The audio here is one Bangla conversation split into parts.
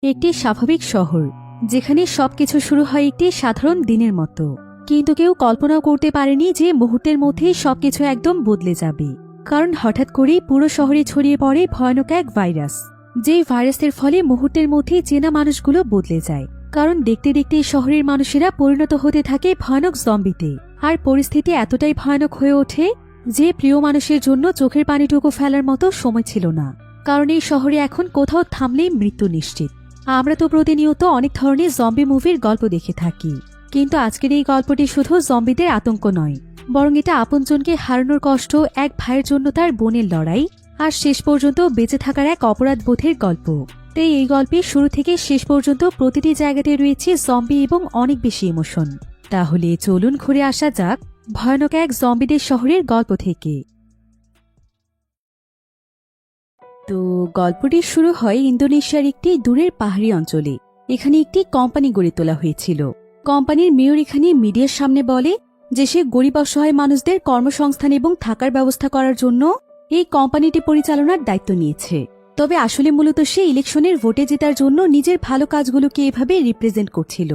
একটি স্বাভাবিক শহর যেখানে সবকিছু শুরু হয় একটি সাধারণ দিনের মতো, কিন্তু কেউ কল্পনাও করতে পারেনি যে মুহূর্তের মধ্যেই সবকিছু একদম বদলে যাবে। কারণ হঠাৎ করেই পুরো শহরে ছড়িয়ে পড়ে ভয়ানক এক ভাইরাস, যেই ভাইরাসের ফলে মুহূর্তের মধ্যেই চেনা মানুষগুলো বদলে যায়। কারণ দেখতে দেখতে শহরের মানুষেরা পরিণত হতে থাকে ভয়ানক জম্বিতে। আর পরিস্থিতি এতটাই ভয়ানক হয়ে ওঠে যে প্রিয় মানুষের জন্য চোখের পানিটুকু ফেলার মতো সময় ছিল না। কারণ এই শহরে এখন কোথাও থামলেই মৃত্যু নিশ্চিত। আমরা তো প্রতিনিয়ত অনেক ধরনের জম্বি মুভির গল্প দেখে থাকি, কিন্তু আজকের এই গল্পটি শুধু জম্বিদের আতঙ্ক নয়, বরং এটা আপনজনকে হারানোর কষ্ট, এক ভাইয়ের জন্য তার বোনের লড়াই, আর শেষ পর্যন্ত বেঁচে থাকার এক অপরাধবোধের গল্প। তাই এই গল্পের শুরু থেকে শেষ পর্যন্ত প্রতিটি জায়গাতে রয়েছে জম্বি এবং অনেক বেশি ইমোশন। তাহলে চলুন ঘুরে আসা যাক ভয়ানক এক জম্বিদের শহরের গল্প থেকে। তো গল্পটি শুরু হয় ইন্দোনেশিয়ার একটি দূরের পাহাড়ি অঞ্চলে। এখানে একটি কোম্পানি গড়ে তোলা হয়েছিল। কোম্পানির মেয়র এখানে মিডিয়ার সামনে বলে যে সে গরিব অসহায় মানুষদের কর্মসংস্থান এবং থাকার ব্যবস্থা করার জন্য এই কোম্পানিটি পরিচালনার দায়িত্ব নিয়েছে। তবে আসলে মূলত সে ইলেকশনের ভোটে জেতার জন্য নিজের ভালো কাজগুলোকে এভাবে রিপ্রেজেন্ট করছিল,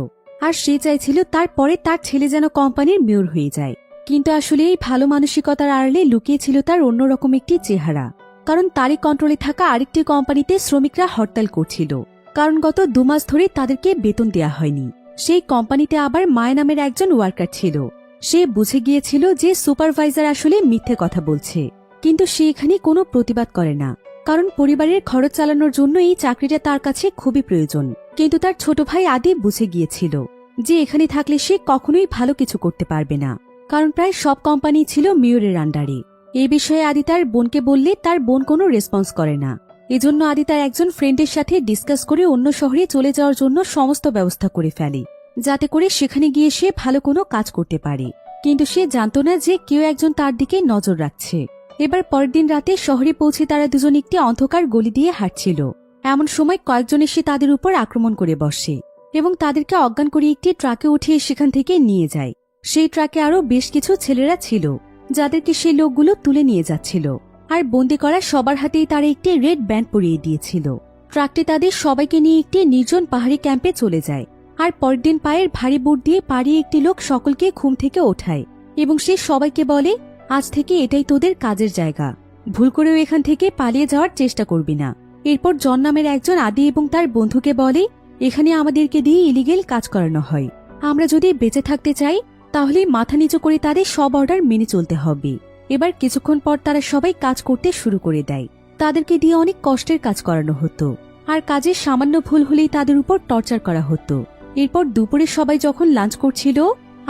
আর সে চাইছিল তারপরে তার ছেলে যেন কোম্পানির মেয়র হয়ে যায়। কিন্তু আসলে এই ভালো মানসিকতার আড়ালে লুকিয়েছিল তার অন্যরকম একটি চেহারা। কারণ তারই কন্ট্রোলে থাকা আরেকটি কোম্পানিতে শ্রমিকরা হরতাল করছিল, কারণ গত 2 মাস ধরে তাদেরকে বেতন দেয়া হয়নি। সেই কোম্পানিতে আবার মায়া নামের একজন ওয়ার্কার ছিল। সে বুঝে গিয়েছিল যে সুপারভাইজার আসলে মিথ্যে কথা বলছে, কিন্তু সে এখানে কোনো প্রতিবাদ করে না, কারণ পরিবারের খরচ চালানোর জন্য এই চাকরিটা তার কাছে খুবই প্রয়োজন। কিন্তু তার ছোট ভাই আদি বুঝে গিয়েছিল যে এখানে থাকলে সে কখনোই ভালো কিছু করতে পারবে না, কারণ প্রায় সব কোম্পানি ছিল মেয়রের আন্ডারে। এই বিষয়ে আদি তার বোনকে বললে তার বোন কোনো রেসপন্স করে না। এজন্য আদি তার একজন ফ্রেন্ডের সাথে ডিসকাস করে অন্য শহরে চলে যাওয়ার জন্য সমস্ত ব্যবস্থা করে ফেলে, যাতে করে সেখানে গিয়ে সে ভালো কোনো কাজ করতে পারে। কিন্তু সে জানত না যে কেউ একজন তার দিকে নজর রাখছে। এবার পরের দিন রাতে শহরে পৌঁছে তারা দুজন একটি অন্ধকার গলি দিয়ে হাঁটছিল। এমন সময় কয়েকজন এসে তাদের উপর আক্রমণ করে বসে এবং তাদেরকে অজ্ঞান করে একটি ট্রাকে উঠিয়ে সেখান থেকে নিয়ে যায়। সেই ট্রাকে আরও বেশ কিছু ছেলেরা ছিল, যাদেরকে সেই লোকগুলো তুলে নিয়ে যাচ্ছিল। আর বন্দি করা সবার হাতেই তারা একটি রেড ব্যান্ড পরিয়ে দিয়েছিল। ট্রাকটি তাদের সবাইকে নিয়ে একটি নির্জন পাহাড়ি ক্যাম্পে চলে যায়। আর পরের দিন পায়ের ভারী বুট দিয়ে পাড়িয়ে একটি লোক সকলকে ঘুম থেকে ওঠায় এবং সে সবাইকে বলে, আজ থেকে এটাই তোদের কাজের জায়গা, ভুল করেও এখান থেকে পালিয়ে যাওয়ার চেষ্টা করবি না। এরপর জন নামের একজন আদি এবং তার বন্ধুকে বলে, এখানে আমাদেরকে দিয়ে ইলিগেল কাজ করানো হয়। আমরা যদি বেঁচে থাকতে চাই তাহলে মাথা নিচু করে তাদের সব অর্ডার মেনে চলতে হবে। এবার কিছুক্ষণ পর তারা সবাই কাজ করতে শুরু করে দেয়। তাদেরকে দিয়ে অনেক কষ্টের কাজ করানো হতো, আর কাজের সামান্য ভুল হলেই তাদের উপর টর্চার করা হতো। এরপর দুপুরে সবাই যখন লাঞ্চ করছিল,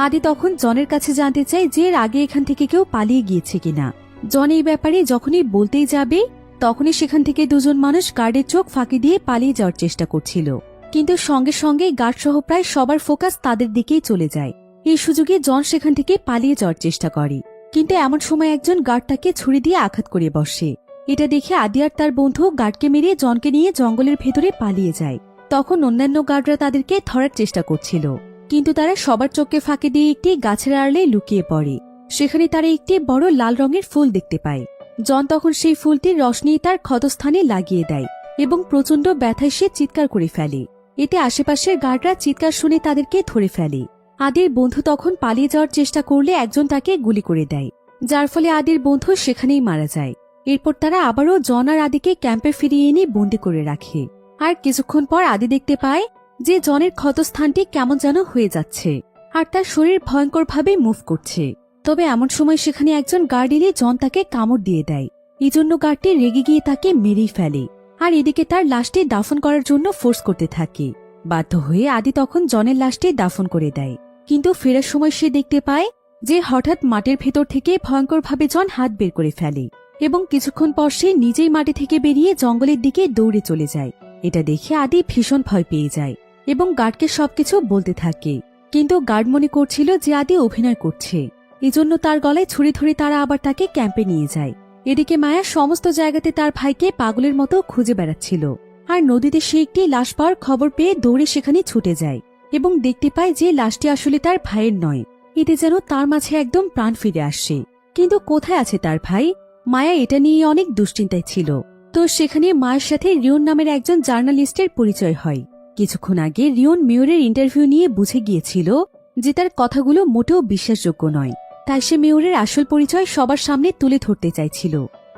আদি তখন জনের কাছে জানতে চায় যে এর আগে এখান থেকে কেউ পালিয়ে গিয়েছে কিনা। জন এই ব্যাপারে যখনই বলতেই যাবে তখনই সেখান থেকে দুজন মানুষ গার্ডের চোখ ফাঁকি দিয়ে পালিয়ে যাওয়ার চেষ্টা করছিল। কিন্তু সঙ্গে সঙ্গে গার্ড সহ প্রায় সবার ফোকাস তাদের দিকেই চলে যায়। এই সুযোগে জন সেখান থেকে পালিয়ে যাওয়ার চেষ্টা করে, কিন্তু এমন সময় একজন গার্ড তাকে ছুরি দিয়ে আঘাত করে বসে। এটা দেখে আদি আর তার বন্ধু গার্ডকে মেরে জনকে নিয়ে জঙ্গলের ভেতরে পালিয়ে যায়। তখন অন্যান্য গার্ডরা তাদেরকে ধরার চেষ্টা করছিল, কিন্তু তারা সবার চোখকে ফাঁকি দিয়ে একটি গাছের আড়ালে লুকিয়ে পড়ে। সেখানে তারা একটি বড় লাল রঙের ফুল দেখতে পায়। জন তখন সেই ফুলটির রস নিয়ে তার ক্ষতস্থানে লাগিয়ে দেয় এবং প্রচণ্ড ব্যথায় সে চিৎকার করে ফেলে। এতে আশেপাশের গার্ডরা চিৎকার শুনে তাদেরকে ধরে ফেলে। আদির বন্ধু তখন পালিয়ে যাওয়ার চেষ্টা করলে একজন তাকে গুলি করে দেয়, যার ফলে আদির বন্ধু সেখানেই মারা যায়। এরপর তারা আবারও জন আর আদিকে ক্যাম্পে ফিরিয়ে এনে বন্দি করে রাখে। আর কিছুক্ষণ পর আদি দেখতে পায় যে জনের ক্ষতস্থানটি কেমন যেন হয়ে যাচ্ছে, আর তার শরীর ভয়ঙ্করভাবে মুভ করছে। তবে এমন সময় সেখানে একজন গার্ড এলে জন তাকে কামড় দিয়ে দেয়। এই জন্য গার্ডটি রেগে গিয়ে তাকে মেরেই ফেলে, আর এদিকে তার লাশটি দাফন করার জন্য ফোর্স করতে থাকে। বাধ্য হয়ে আদি তখন জনের লাশটি দাফন করে দেয়। কিন্তু ফেরার সময় সে দেখতে পায় যে হঠাৎ মাটির ভেতর থেকে ভয়ঙ্করভাবে জন হাত বের করে ফেলে এবং কিছুক্ষণ পর সে নিজেই মাটি থেকে বেরিয়ে জঙ্গলের দিকে দৌড়ে চলে যায়। এটা দেখে আদি ভীষণ ভয় পেয়ে যায় এবং গার্ডকে সবকিছু বলতে থাকে। কিন্তু গার্ড মনে করছিল যে আদি অভিনয় করছে, এজন্য তার গলায় ছুরি ধরে তারা আবার তাকে ক্যাম্পে নিয়ে যায়। এদিকে মায়া সমস্ত জায়গাতে তার ভাইকে পাগলের মতো খুঁজে বেড়াচ্ছিল, আর নদীতে সে একটি লাশ পাওয়ার খবর পেয়ে দৌড়ে সেখানে ছুটে যায় এবং দেখতে পায় যে লাশটি আসলে তার ভাইয়ের নয়। এতে যেন তার মাঝে একদম প্রাণ ফিরে আসে। কিন্তু কোথায় আছে তার ভাই? মায়া এটা নিয়ে অনেক দুশ্চিন্তায় ছিল, তো সেখানে মায়ের সাথে রিয়ন নামের একজন জার্নালিস্টের পরিচয় হয়। কিছুক্ষণ আগে রিয়ন মেয়রের ইন্টারভিউ নিয়ে বুঝে গিয়েছিল যে তার কথাগুলো মোটেও বিশ্বাসযোগ্য নয়, তাই সে মেয়রের আসল পরিচয় সবার সামনে তুলে ধরতে চাইছিল।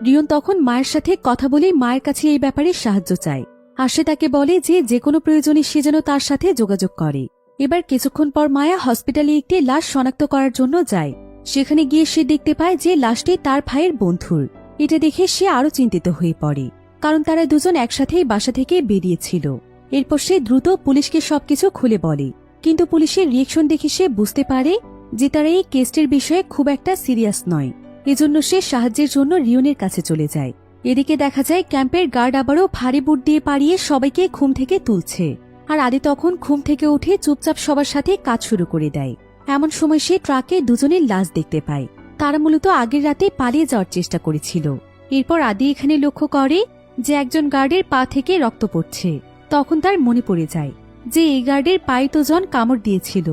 রিয়ন তখন মায়ের সাথে কথা বলে মায়ের কাছে এই ব্যাপারে সাহায্য চায়, আর সে তাকে বলে যে কোনো প্রয়োজনে সে যেন তার সাথে যোগাযোগ করে। এবার কিছুক্ষণ পর মায়া হসপিটালে একটি লাশ শনাক্ত করার জন্য যায়। সেখানে গিয়ে সে দেখতে পায় যে লাশটি তার ভাইয়ের বন্ধুর। এটা দেখে সে আরো চিন্তিত হয়ে পড়ে, কারণ তারা দুজন একসাথেই বাসা থেকে বেরিয়েছিল। এরপর সে দ্রুত পুলিশকে সবকিছু খুলে বলে, কিন্তু পুলিশের রিয়েকশন দেখে সে বুঝতে পারে যে তারা এই কেসটির বিষয়ে খুব একটা সিরিয়াস নয়। এজন্য সে সাহায্যের জন্য রিয়নের কাছে চলে যায়। এদিকে দেখা যায় ক্যাম্পের গার্ড আবারও ভারী বুট দিয়ে পাড়িয়ে সবাইকে ঘুম থেকে তুলছে, আর আদি তখন ঘুম থেকে উঠে চুপচাপ সবার সাথে কাজ শুরু করে দেয়। এমন সময় সে ট্রাকে দুজনের লাশ দেখতে পায়। তারা মূলত আগের রাতে পালিয়ে যাওয়ার চেষ্টা করেছিল। এরপর আদি এখানে লক্ষ্য করে যে একজন গার্ডের পা থেকে রক্ত পড়ছে। তখন তার মনে পড়ে যায় যে এই গার্ডের পায়ে তো জন কামড় দিয়েছিল।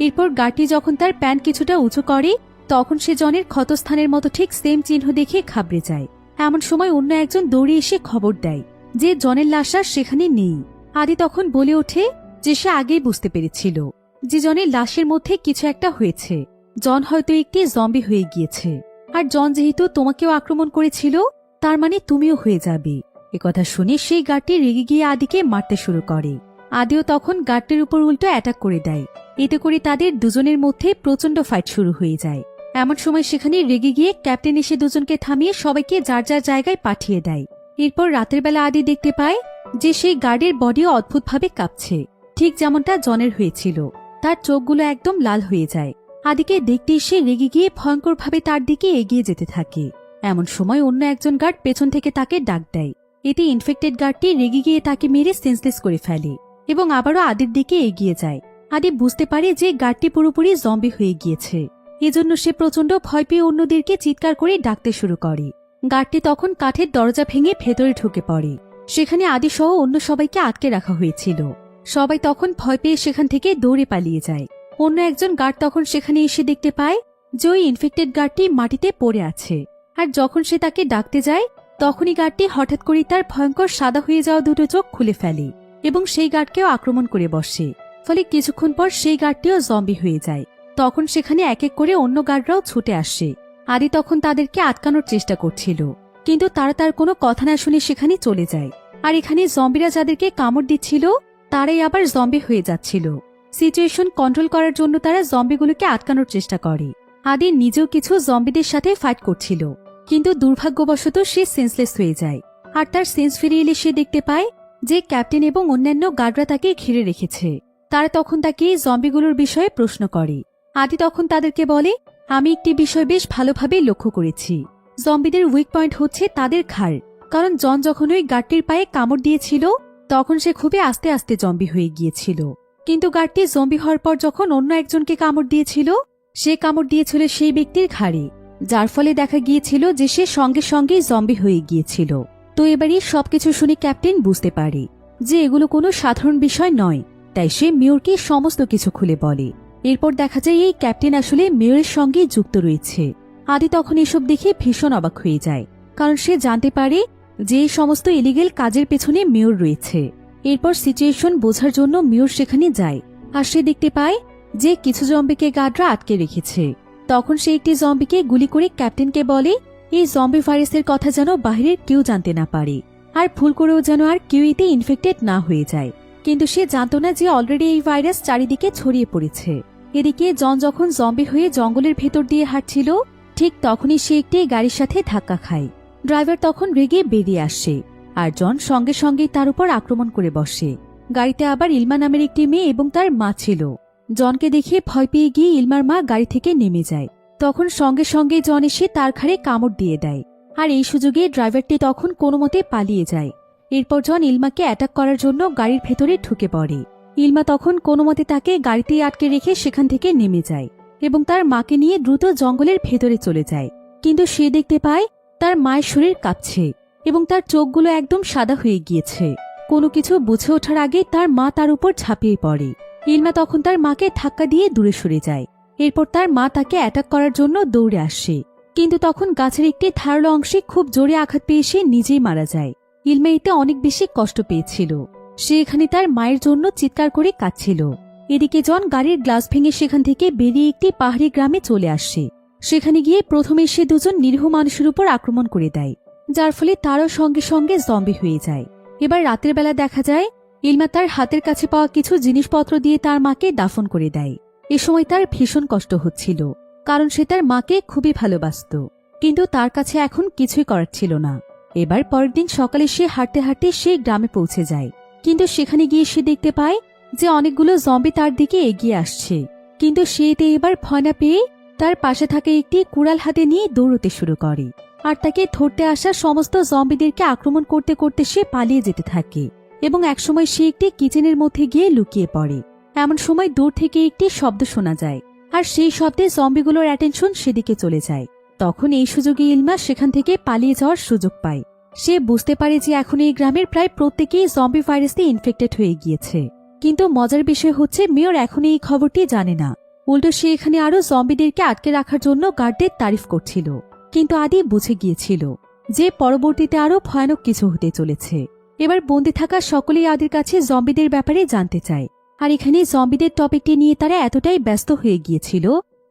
এরপর গার্ডটি যখন তার প্যান্ট কিছুটা উঁচু করে, তখন সে জনের ক্ষতস্থানের মতো ঠিক সেম চিহ্ন দেখে ঘাবড়ে যায়। এমন সময় অন্য একজন দৌড়ে এসে খবর দেয় যে জনের লাশ আর সেখানে নেই। আদি তখন বলে ওঠে যে সে আগেই বুঝতে পেরেছিল যে জনের লাশের মধ্যে কিছু একটা হয়েছে। জন হয়তো একটি জম্বি হয়ে গিয়েছে, আর জন যেহেতু তোমাকেও আক্রমণ করেছিল, তার মানে তুমিও হয়ে যাবে। একথা শুনে সেই গার্ডটি রেগে গিয়ে আদিকে মারতে শুরু করে। আদিও তখন গার্ডটির উপর উল্টো অ্যাটাক করে দেয়। এতে করে তাদের দুজনের মধ্যে প্রচন্ড ফাইট শুরু হয়ে যায়। এমন সময় সেখানে রেগে গিয়ে ক্যাপ্টেন এসে দুজনকে থামিয়ে সবাইকে যার যার জায়গায় পাঠিয়ে দেয়। এরপর রাতের বেলা আদি দেখতে পায় যে সেই গার্ডের বডিও অদ্ভুতভাবে কাঁপছে, ঠিক যেমনটা জনের হয়েছিল। তার চোখগুলো একদম লাল হয়ে যায়। আদিকে দেখতে এসে রেগে গিয়ে ভয়ঙ্করভাবে তার দিকে এগিয়ে যেতে থাকে। এমন সময় অন্য একজন গার্ড পেছন থেকে তাকে ডাক দেয়। এতে ইনফেক্টেড গার্ডটি রেগে গিয়ে তাকে মেরে সেন্সলেস করে ফেলে এবং আবারও আদির দিকে এগিয়ে যায়। আদি বুঝতে পারে যে গার্ডটি পুরোপুরি জম্বি হয়ে গিয়েছে। এজন্য সে প্রচন্ড ভয় পেয়ে অন্যদেরকে চিৎকার করে ডাকতে শুরু করে। গার্ডটি তখন কাঠের দরজা ভেঙে ভেতরে ঢুকে পড়ে। সেখানে আদি সহ অন্য সবাইকে আটকে রাখা হয়েছিল। সবাই তখন ভয় পেয়ে সেখান থেকে দৌড়ে পালিয়ে যায়। অন্য একজন গার্ড তখন সেখানে এসে দেখতে পায় যে ওই ইনফেক্টেড গার্ডটি মাটিতে পড়ে আছে। আর যখন সে তাকে ডাকতে যায়, তখনই গার্ডটি হঠাৎ করে তার ভয়ঙ্কর সাদা হয়ে যাওয়া দুটো চোখ খুলে ফেলে এবং সেই গার্ডকেও আক্রমণ করে বসে। ফলে কিছুক্ষণ পর সেই গার্ডটিও জম্বি হয়ে যায়। তখন সেখানে এক এক করে অন্য গার্ডরাও ছুটে আসে। আদি তখন তাদেরকে আটকানোর চেষ্টা করছিল, কিন্তু তারা তার কোনো কথা না শুনে সেখানে চলে যায়। আর এখানে জম্বিরা যাদেরকে কামড় দিচ্ছিল, তারাই আবার জম্বি হয়ে যাচ্ছিল। সিচুয়েশন কন্ট্রোল করার জন্য তারা জম্বিগুলোকে আটকানোর চেষ্টা করে। আদি নিজেও কিছু জম্বিদের সাথে ফাইট করছিল, কিন্তু দুর্ভাগ্যবশত সে সেন্সলেস হয়ে যায়। আর তার সেন্স ফিরে এলে সে দেখতে পায় যে ক্যাপ্টেন এবং অন্যান্য গার্ডরা তাকে ঘিরে রেখেছে। তারা তখন তাকে জম্বিগুলোর বিষয়ে প্রশ্ন করে। আদি তখন তাদেরকে বলে, আমি একটি বিষয় বেশ ভালোভাবে লক্ষ্য করেছি। জম্বিদের উইক পয়েন্ট হচ্ছে তাদের ঘাড়, কারণ জন যখন ওই গার্ডটির পায়ে কামড় দিয়েছিল, তখন সে খুবই আস্তে আস্তে জম্বি হয়ে গিয়েছিল। কিন্তু গার্ডটি জম্বি হওয়ার পর যখন অন্য একজনকে কামড় দিয়েছিল, সে কামড় দিয়েছিল সেই ব্যক্তির ঘাড়ে, যার ফলে দেখা গিয়েছিল যে সে সঙ্গে সঙ্গেই জম্বি হয়ে গিয়েছিল। তো এবারই সবকিছু শুনে ক্যাপ্টেন বুঝতে পারে যে এগুলো কোনো সাধারণ বিষয় নয়, তাই সে মেয়রকে সমস্ত কিছু খুলে বলে। এরপর দেখা যায় এই ক্যাপ্টেন আসলে মেয়রের সঙ্গে যুক্ত রয়েছে। আদি তখন এসব দেখে ভীষণ অবাক হয়ে যায়, কারণ সে জানতে পারে যে এই সমস্ত ইলিগেল কাজের পেছনে মেয়র রয়েছে। এরপর সিচুয়েশন বোঝার জন্য মেয়র সেখানে যায়, আর সে দেখতে পায় যে কিছু জম্বিকে গার্ডরা আটকে রেখেছে। তখন সে একটি জম্বিকে গুলি করে ক্যাপ্টেনকে বলে এই জম্বি ভাইরাসের কথা যেন বাহিরের কেউ জানতে না পারে, আর ভুল করেও যেন আর কেউ এতে ইনফেক্টেড না হয়ে যায়। কিন্তু সে জানত না যে অলরেডি এই ভাইরাস চারিদিকে ছড়িয়ে পড়েছে। এদিকে জন যখন জম্বি হয়ে জঙ্গলের ভেতর দিয়ে হাঁটছিল, ঠিক তখনই সে একটি গাড়ির সাথে ধাক্কা খায়। ড্রাইভার তখন রেগে বেরিয়ে আসে, আর জন সঙ্গে সঙ্গেই তার উপর আক্রমণ করে বসে। গাড়িতে আবার ইলমা নামের একটি মেয়ে এবং তার মা ছিল। জনকে দেখে ভয় পেয়ে গিয়ে ইলমার মা গাড়ি থেকে নেমে যায়। তখন সঙ্গে সঙ্গে জন এসে তার ঘাড়ে কামড় দিয়ে দেয়, আর এই সুযোগে ড্রাইভারটি তখন কোনো মতে পালিয়ে যায়। এরপর জন ইলমাকে অ্যাটাক করার জন্য গাড়ির ভেতরে ঢুকে পড়ে। ইলমা তখন কোনো মতে তাকে গাড়িতেই আটকে রেখে সেখান থেকে নেমে যায় এবং তার মাকে নিয়ে দ্রুত জঙ্গলের ভেতরে চলে যায়। কিন্তু সে দেখতে পায় তার মায়ের শরীর কাঁপছে এবং তার চোখগুলো একদম সাদা হয়ে গিয়েছে। কোনো কিছু বুঝে ওঠার আগে তার মা তার উপর ঝাঁপিয়ে পড়ে। ইলমা তখন তার মাকে ধাক্কা দিয়ে দূরে সরে যায়। এরপর তার মা তাকে অ্যাটাক করার জন্য দৌড়ে আসে, কিন্তু তখন গাছের একটি ধারালো অংশে খুব জোরে আঘাত পেয়ে সে নিজেই মারা যায়। ইলমা এতে অনেক বেশি কষ্ট পেয়েছিল। সে এখানে তার মায়ের জন্য চিৎকার করে কাঁদছিল। এদিকে জন গাড়ির গ্লাস ভেঙে সেখান থেকে বেরিয়ে একটি পাহাড়ি গ্রামে চলে আসে। সেখানে গিয়ে প্রথমে সে দুজন নিরীহ মানুষের উপর আক্রমণ করে দেয়, যার ফলে তারও সঙ্গে সঙ্গে জম্বি হয়ে যায়। এবার রাতের বেলা দেখা যায় ইলমা তার হাতের কাছে পাওয়া কিছু জিনিসপত্র দিয়ে তার মাকে দাফন করে দেয়। এ সময় তার ভীষণ কষ্ট হচ্ছিল, কারণ সে তার মাকে খুবই ভালোবাসত, কিন্তু তার কাছে এখন কিছুই করার ছিল না। এবার পরের দিন সকালে সে হাঁটতে হাঁটতে সেই গ্রামে পৌঁছে যায়, কিন্তু সেখানে গিয়ে সে দেখতে পায় যে অনেকগুলো জম্বি তার দিকে এগিয়ে আসছে। কিন্তু সে এতে এবার ভয় না পেয়ে তার পাশে থাকা একটি কুড়াল হাতে নিয়ে দৌড়তে শুরু করে, আর তাকে ধরতে আসা সমস্ত জম্বিদেরকে আক্রমণ করতে করতে সে পালিয়ে যেতে থাকে এবং একসময় সে একটি কিচেনের মধ্যে গিয়ে লুকিয়ে পড়ে। এমন সময় দূর থেকে একটি শব্দ শোনা যায়, আর সেই শব্দে জম্বিগুলোর অ্যাটেনশন সেদিকে চলে যায়। তখন এই সুযোগে ইলমা সেখান থেকে পালিয়ে যাওয়ার সুযোগ পায়। সে বুঝতে পারে যে এখন এই গ্রামের প্রায় প্রত্যেকেই জম্বি ভাইরাসে ইনফেক্টেড হয়ে গিয়েছে, কিন্তু মজার বিষয় হচ্ছে মেয়র এখন এই খবরটি জানে না। উল্টো সে এখানে আরো জম্বিদেরকে আটকে রাখার জন্য গার্ডদের তারিফ করছিল, কিন্তু আদি বুঝে গিয়েছিল যে পরবর্তীতে আরো ভয়ানক কিছু হতে চলেছে। এবার বন্দি থাকা সকলেই আদির কাছে জম্বিদের ব্যাপারে জানতে চায়, আর এখানে জম্বিদের টপিকটি নিয়ে তারা এতটাই ব্যস্ত হয়ে গিয়েছিল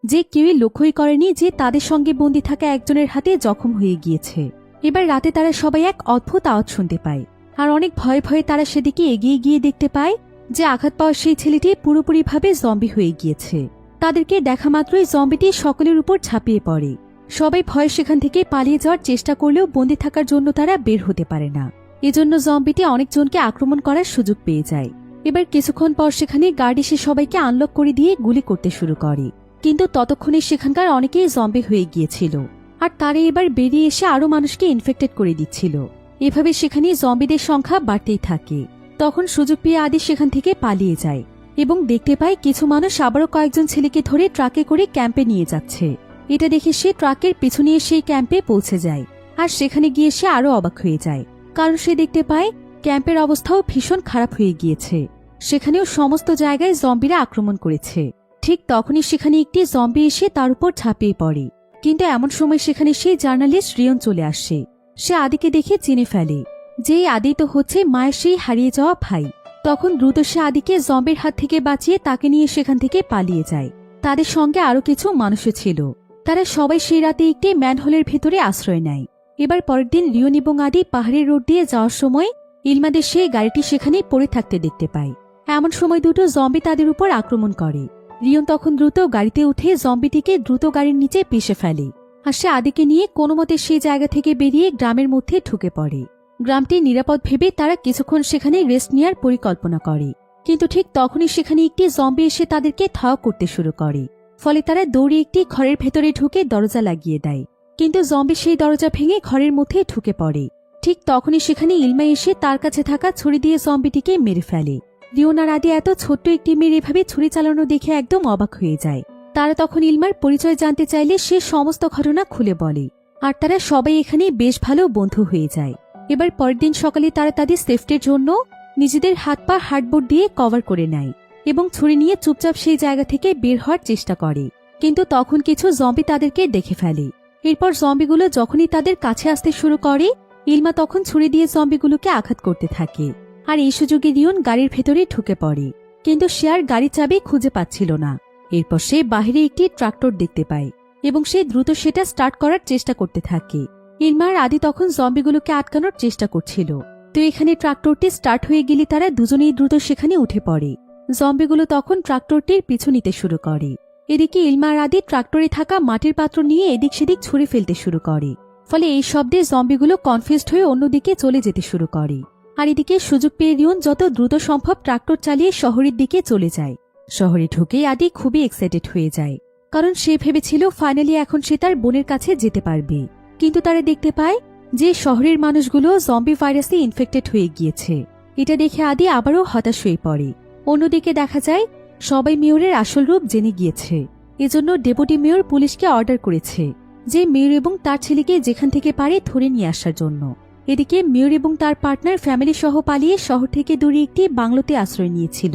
যে কেউই লক্ষ্যই করেনি যে তাদের সঙ্গে বন্দি থাকা একজনের হাতে জখম হয়ে গিয়েছে। এবার রাতে তারা সবাই এক অদ্ভুত আওয়াজ শুনতে পায়, আর অনেক ভয়ে ভয়ে তারা সেদিকে এগিয়ে গিয়ে দেখতে পায় যে আঘাত পাওয়া সেই ছেলেটি পুরোপুরিভাবে জম্বি হয়ে গিয়েছে। তাদেরকে দেখা মাত্রই জম্বিটি সকলের উপর ঝাঁপিয়ে পড়ে। সবাই ভয়ে সেখান থেকে পালিয়ে যাওয়ার চেষ্টা করলেও বন্দি থাকার জন্য তারা বের হতে পারে না। এজন্য জম্বিটি অনেকজনকে আক্রমণ করার সুযোগ পেয়ে যায়। এবার কিছুক্ষণ পর সেখানে গার্ড এসে সবাইকে আনলক করে দিয়ে গুলি করতে শুরু করে, কিন্তু ততক্ষণে সেখানকার অনেকেই জম্বি হয়ে গিয়েছিল, আর তারা এবার বেরিয়ে এসে আরো মানুষকে ইনফেক্টেড করে দিচ্ছিল। এভাবে সেখানে জম্বিদের সংখ্যা বাড়তেই থাকে। তখন সুযোগ পেয়ে আদি সেখান থেকে পালিয়ে যায় এবং দেখতে পায় কিছু মানুষ আবারও কয়েকজন ছেলেকে ধরে ট্রাকে করে ক্যাম্পে নিয়ে যাচ্ছে। এটা দেখে সে ট্রাকের পিছু নিয়ে সেই ক্যাম্পে পৌঁছে যায়, আর সেখানে গিয়ে সে আরো অবাক হয়ে যায়, কারণ সে দেখতে পায় ক্যাম্পের অবস্থাও ভীষণ খারাপ হয়ে গিয়েছে। সেখানেও সমস্ত জায়গায় জম্বিরা আক্রমণ করেছে। ঠিক তখনই সেখানে একটি জম্বি এসে তার উপর ঝাঁপিয়ে পড়ে, কিন্তু এমন সময় সেখানে সেই জার্নালিস্ট রিয়ন চলে আসে। সে আদিকে দেখে চিনে ফেলে যে আদি তো হচ্ছে মায়ের সেই হারিয়ে যাওয়া ভাই। তখন দ্রুত সে আদিকে জম্বির হাত থেকে বাঁচিয়ে তাকে নিয়ে সেখান থেকে পালিয়ে যায়। তাদের সঙ্গে আরো কিছু মানুষও ছিল। তারা সবাই সেই রাতে একটি ম্যানহোলের ভেতরে আশ্রয় নেয়। এবার পরের দিন রিয়ন এবং আদি পাহাড়ের রোড দিয়ে যাওয়ার সময় ইলমাদের সেই গাড়িটি সেখানে পড়ে থাকতে দেখতে পায়। এমন সময় দুটো জম্বি তাদের উপর আক্রমণ করে। রিয়ন তখন দ্রুত গাড়িতে উঠে জম্বিটিকে দ্রুত গাড়ির নিচে পিষে ফেলে, আর সে আদিকে নিয়ে কোনো মতে সেই জায়গা থেকে বেরিয়ে গ্রামের মধ্যে ঢুকে পড়ে। গ্রামটি নিরাপদ ভেবে তারা কিছুক্ষণ সেখানে রেস্ট নেওয়ার পরিকল্পনা করে, কিন্তু ঠিক তখনই সেখানে একটি জম্বি এসে তাদেরকে ধাওয়া করতে শুরু করে। ফলে তারা দৌড়ে একটি ঘরের ভেতরে ঢুকে দরজা লাগিয়ে দেয়, কিন্তু জম্বি সেই দরজা ভেঙে ঘরের মধ্যে ঢুকে পড়ে। ঠিক তখনই সেখানে ইলমা এসে তার কাছে থাকা ছুরি দিয়ে জম্বিটিকে মেরে ফেলে। রিয়ন আর আদি এত ছোট্ট একটি মেয়ের এভাবে ছুরি চালানো দেখে একদম অবাক হয়ে যায়। তারা তখন ইলমার পরিচয় জানতে চাইলে সে সমস্ত ঘটনা খুলে বলে, আর তারা সবাই এখানে বেশ ভালো বন্ধু হয়ে যায়। এবার পরের দিন সকালে তারা তাদের সেফটির জন্য নিজেদের হাত পা হার্ডবোর্ড দিয়ে কভার করে নেয় এবং ছুরি নিয়ে চুপচাপ সেই জায়গা থেকে বের হওয়ার চেষ্টা করে, কিন্তু তখন কিছু জম্বি তাদেরকে দেখে ফেলে। এরপর জম্বিগুলো যখনই তাদের কাছে আসতে শুরু করে, ইলমা তখন ছুরি দিয়ে জম্বিগুলোকে আঘাত করতে থাকে, আর এই সুযোগে রিয়ন গাড়ির ভেতরে ঢুকে পড়ে, কিন্তু সে আর গাড়ির চাবি খুঁজে পাচ্ছিল না। এরপর সে বাহিরে একটি ট্রাক্টর দেখতে পায় এবং সে দ্রুত সেটা স্টার্ট করার চেষ্টা করতে থাকে। ইলমা আর আদি তখন জম্বিগুলোকে আটকানোর চেষ্টা করছিল, তো এখানে ট্রাক্টরটি স্টার্ট হয়ে গেলে তারা দুজনেই দ্রুত সেখানে উঠে পড়ে। জম্বিগুলো তখন ট্রাক্টরটির পিছু নিতে শুরু করে। এদিকে ইলমা আর আদি ট্রাক্টরে থাকা মাটির পাত্র নিয়ে এদিক সেদিক ছুঁড়ে ফেলতে শুরু করে। ফলে এই শব্দে জম্বিগুলো কনফিউজড হয়ে অন্যদিকে চলে যেতে শুরু করে। আর এদিকে সুযোগ পেয়ে রিয়ন যত দ্রুত সম্ভব ট্রাক্টর চালিয়ে শহরের দিকে চলে যায়। শহরে ঢুকেই আদি খুবই এক্সাইটেড হয়ে যায়, কারণ সে ভেবেছিল ফাইনালি এখন সে তার বোনের কাছে যেতে পারবে। কিন্তু তারা দেখতে পায় যে শহরের মানুষগুলো জম্বি ভাইরাসে ইনফেক্টেড হয়ে গিয়েছে। এটা দেখে আদি আবারও হতাশ হয়ে পড়ে। অন্যদিকে দেখা যায় সবাই মেয়রের আসল রূপ জেনে গিয়েছে। এজন্য ডেপুটি মেয়র পুলিশকে অর্ডার করেছে যে মেয়র এবং তার ছেলেকে যেখান থেকে পারে ধরে নিয়ে আসার জন্য। এদিকে মেয়র এবং তার পার্টনার ফ্যামিলি সহ পালিয়ে শহর থেকে দূরে একটি বাংলোতে আশ্রয় নিয়েছিল।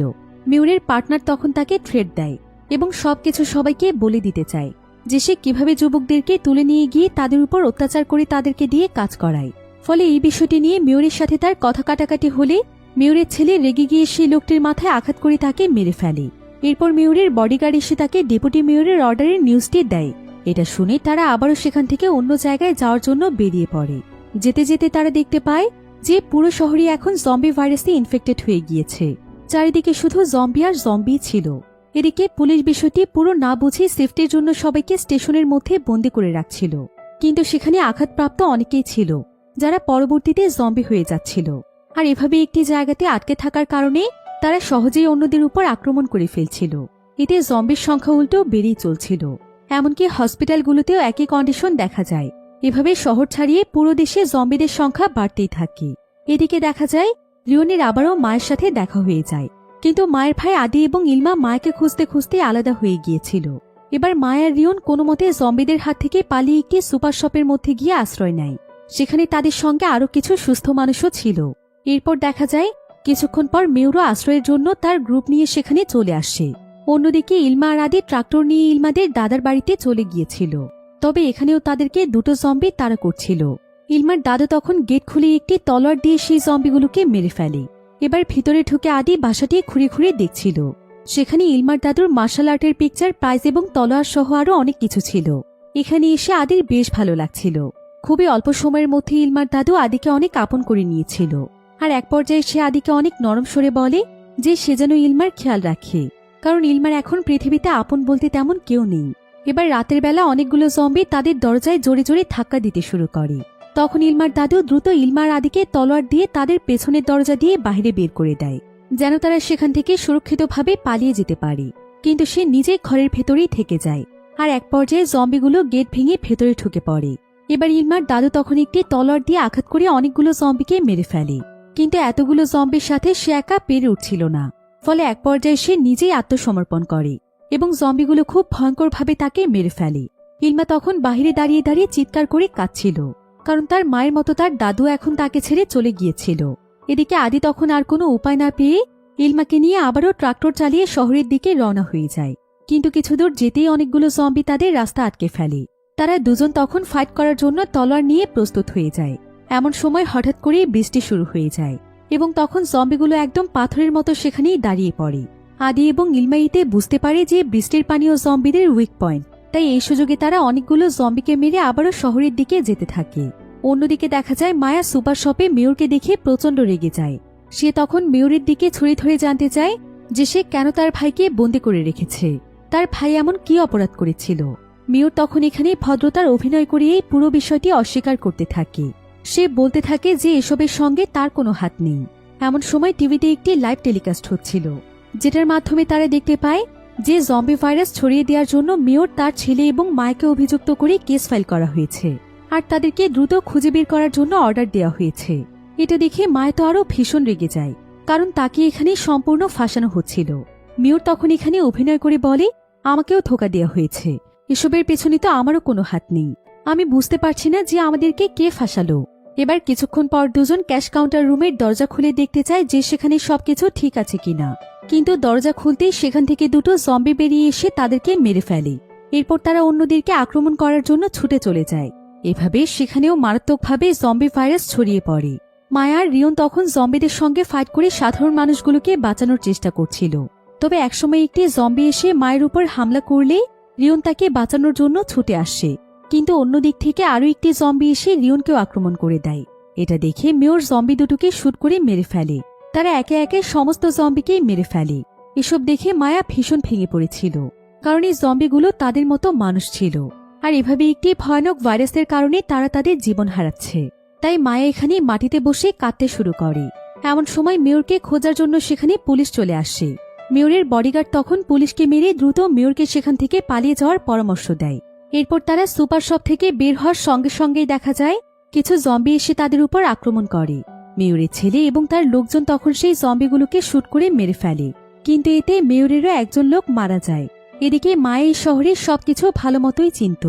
মেয়রের পার্টনার তখন তাকে থ্রেট দেয় এবং সবকিছু সবাইকে বলে দিতে চায় যে সে কিভাবে যুবকদেরকে তুলে নিয়ে গিয়ে তাদের উপর অত্যাচার করে তাদেরকে দিয়ে কাজ করায়। ফলে এই বিষয়টি নিয়ে মেয়রের সাথে তার কথা কাটাকাটি হলে মেয়রের ছেলে রেগে গিয়ে সেই লোকটির মাথায় আঘাত করে তাকে মেরে ফেলে। এরপর মেয়রের বডিগার্ড এসে তাকে ডেপুটি মেয়রের অর্ডারের নিউজটি দেয়। এটা শুনে তারা আবারও সেখান থেকে অন্য জায়গায় যাওয়ার জন্য বেরিয়ে পড়ে। যেতে যেতে তারা দেখতে পায় যে পুরো শহরই এখন জম্বি ভাইরাসে ইনফেক্টেড হয়ে গিয়েছে। চারিদিকে শুধু জম্বি আর জম্বি ছিল। এদিকে পুলিশ বিষয়টি পুরো না বুঝে সেফটির জন্য সবাইকে স্টেশনের মধ্যে বন্দি করে রাখছিল। কিন্তু সেখানে আঘাতপ্রাপ্ত অনেকেই ছিল যারা পরবর্তীতে জম্বি হয়ে যাচ্ছিল। আর এভাবে একটি জায়গাতে আটকে থাকার কারণে তারা সহজেই অন্যদের উপর আক্রমণ করে ফেলছিল। এতে জম্বির সংখ্যা উল্টো বেড়েই চলছিল। এমনকি হসপিটালগুলোতেও একই কন্ডিশন দেখা যায়। এভাবে শহর ছাড়িয়ে পুরো দেশে জম্বিদের সংখ্যা বাড়তেই থাকে। এদিকে দেখা যায় লিওনের আবারও মায়ের সাথে দেখা হয়ে যায়। কিন্তু মায়ের ভাই আদি এবং ইলমা মায়াকে খুঁজতে খুঁজতে আলাদা হয়ে গিয়েছিল। এবার মায়া আর রিয়ন কোনো মতে জম্বিদের হাত থেকে পালিয়ে একটি সুপার শপের মধ্যে গিয়ে আশ্রয় নেয়। সেখানে তাদের সঙ্গে আরও কিছু সুস্থ মানুষও ছিল। এরপর দেখা যায় কিছুক্ষণ পর মেয়রও আশ্রয়ের জন্য তার গ্রুপ নিয়ে সেখানে চলে আসে। অন্যদিকে ইলমা আর আদি ট্রাক্টর নিয়ে ইলমাদের দাদার বাড়িতে চলে গিয়েছিল। তবে এখানেও তাদেরকে দুটো জম্বি তাড়া করছিল। ইলমার দাদু তখন গেট খুলে একটি তলোয়ার দিয়ে সেই জম্বিগুলোকে মেরে ফেলে। এবার ভিতরে ঢুকে আদি বাসাটি খুঁড়ে খুঁড়ে দেখছিল। সেখানে ইলমার দাদুর মার্শাল আর্টের পিকচার, প্রাইজ এবং তলোয়ার সহ আরও অনেক কিছু ছিল। এখানে এসে আদির বেশ ভালো লাগছিল। খুবই অল্প সময়ের মধ্যে ইলমার দাদু আদিকে অনেক আপন করে নিয়েছিল। আর এক পর্যায়ে সে আদিকে অনেক নরম স্বরে বলে যে সে যেন ইলমার খেয়াল রাখে, কারণ ইলমার এখন পৃথিবীতে আপন বলতে তেমন কেউ নেই। এবার রাতের বেলা অনেকগুলো জম্বি তাদের দরজায় জোরে জোরে ধাক্কা দিতে শুরু করে। তখন ইলমার দাদু দ্রুত ইলমার আদিকে তলোয়ার দিয়ে তাদের পেছনের দরজা দিয়ে বাইরে বের করে দেয়, যেন তারা সেখান থেকে সুরক্ষিতভাবে পালিয়ে যেতে পারে। কিন্তু সে নিজেই ঘরের ভেতরেই থেকে যায়। আর এক পর্যায়ে জম্বিগুলো গেট ভেঙে ভেতরে ঢুকে পড়ে। এবার ইলমার দাদু তখন একটি তলোয়ার দিয়ে আঘাত করে অনেকগুলো জম্বিকে মেরে ফেলে। কিন্তু এতগুলো জম্বির সাথে সে একা পেরে উঠছিল না। ফলে এক পর্যায়ে সে নিজেই আত্মসমর্পণ করে এবং জম্বিগুলো খুব ভয়ঙ্করভাবে তাকে মেরে ফেলে। ইলমা তখন বাহিরে দাঁড়িয়ে দাঁড়িয়ে চিৎকার করে কাঁদছিল, কারণ তার মায়ের মতো তার দাদু এখন তাকে ছেড়ে চলে গিয়েছিল। এদিকে আদি তখন আর কোনো উপায় না পেয়ে ইলমাকে নিয়ে আবারও ট্রাক্টর চালিয়ে শহরের দিকে রওনা হয়ে যায়। কিন্তু কিছু দূর যেতেই অনেকগুলো জম্বি তাদের রাস্তা আটকে ফেলে। তারা দুজন তখন ফাইট করার জন্য তলোয়ার নিয়ে প্রস্তুত হয়ে যায়। এমন সময় হঠাৎ করেই বৃষ্টি শুরু হয়ে যায় এবং তখন জম্বিগুলো একদম পাথরের মতো সেখানেই দাঁড়িয়ে পড়ে। আদি এবং ইলমাইতে বুঝতে পারে যে বৃষ্টির পানি ও জম্বিদের উইক পয়েন্ট, তাই এই সুযোগে তারা অনেকগুলো জম্বিকে মেরে আবারও শহরের দিকে যেতে থাকে। অন্যদিকে দেখা যায় মায়া সুপার শপে মেয়রকে দেখে প্রচন্ড রেগে যায়। সে তখন মেয়রের দিকে ছুরি ধরে জানতে চায় যে সে কেন তার ভাইকে বন্দি করে রেখেছে, তার ভাই এমন কি অপরাধ করেছিল। মেয়র তখন এখানে ভদ্রতার অভিনয় করিয়ে পুরো বিষয়টি অস্বীকার করতে থাকে। সে বলতে থাকে যে এসবের সঙ্গে তার কোনো হাত নেই। এমন সময় টিভিতে একটি লাইভ টেলিকাস্ট হচ্ছিল, যেটার মাধ্যমে তারা দেখতে পায় যে জম্বি ভাইরাস ছড়িয়ে দেওয়ার জন্য মেয়র, তার ছেলে এবং মাকে অভিযুক্ত করে কেস ফাইল করা হয়েছে আর তাদেরকে দ্রুত খুঁজে বের করার জন্য অর্ডার দেওয়া হয়েছে। এটা দেখে মায়া তো আরও ভীষণ রেগে যায়, কারণ তাকে এখানে সম্পূর্ণ ফাঁসানো হচ্ছিল। মেয়র তখন এখানে অভিনয় করে বলে, আমাকেও ধোঁকা দেওয়া হয়েছে, এসবের পেছনে তো আমারও কোনো হাত নেই। আমি বুঝতে পারছি না যে আমাদেরকে কে ফাঁসালো। এবার কিছুক্ষণ পর দুজন ক্যাশ কাউন্টার রুমের দরজা খুলে দেখতে চায় যে সেখানে সবকিছু ঠিক আছে কিনা। কিন্তু দরজা খুলতেই সেখান থেকে দুটো জম্বি বেরিয়ে এসে তাদেরকে মেরে ফেলে। এরপর তারা অন্যদেরকে আক্রমণ করার জন্য ছুটে চলে যায়। এভাবে সেখানেও মারাত্মকভাবে জম্বি ভাইরাস ছড়িয়ে পড়ে। মায়া আর রিয়ন তখন জম্বিদের সঙ্গে ফাইট করে সাধারণ মানুষগুলোকে বাঁচানোর চেষ্টা করছিল। তবে একসময় একটি জম্বি এসে মায়ের উপর হামলা করলে রিয়ন তাকে বাঁচানোর জন্য ছুটে আসে। কিন্তু অন্যদিক থেকে আরও একটি জম্বি এসে রিয়নকেও আক্রমণ করে দেয়। এটা দেখে মেয়র জম্বি দুটোকে শুট করে মেরে ফেলে। তারা একে একে সমস্ত জম্বিকেই মেরে ফেলে। এসব দেখে মায়া ভীষণ ভেঙে পড়েছিল, কারণ এই জম্বিগুলো তাদের মতো মানুষ ছিল আর এভাবে একটি ভয়ানক ভাইরাসের কারণে তারা তাদের জীবন হারাচ্ছে। তাই মায়া এখানে মাটিতে বসে কাঁদতে শুরু করে। এমন সময় মেয়রকে খোঁজার জন্য সেখানে পুলিশ চলে আসে। মেয়রের বডিগার্ড তখন পুলিশকে মেরে দ্রুত মেয়রকে সেখান থেকে পালিয়ে যাওয়ার পরামর্শ দেয়। এরপর তারা সুপার শপ থেকে বের হওয়ার সঙ্গে সঙ্গেই দেখা যায় কিছু জম্বি এসে তাদের উপর আক্রমণ করে। মেয়রের ছেলে এবং তার লোকজন তখন সেই জম্বিগুলোকে শুট করে মেরে ফেলে, কিন্তু এতে মেয়রেরও একজন লোক মারা যায়। এদিকে মায়া এই শহরের সবকিছু ভালো মতোই চিনত,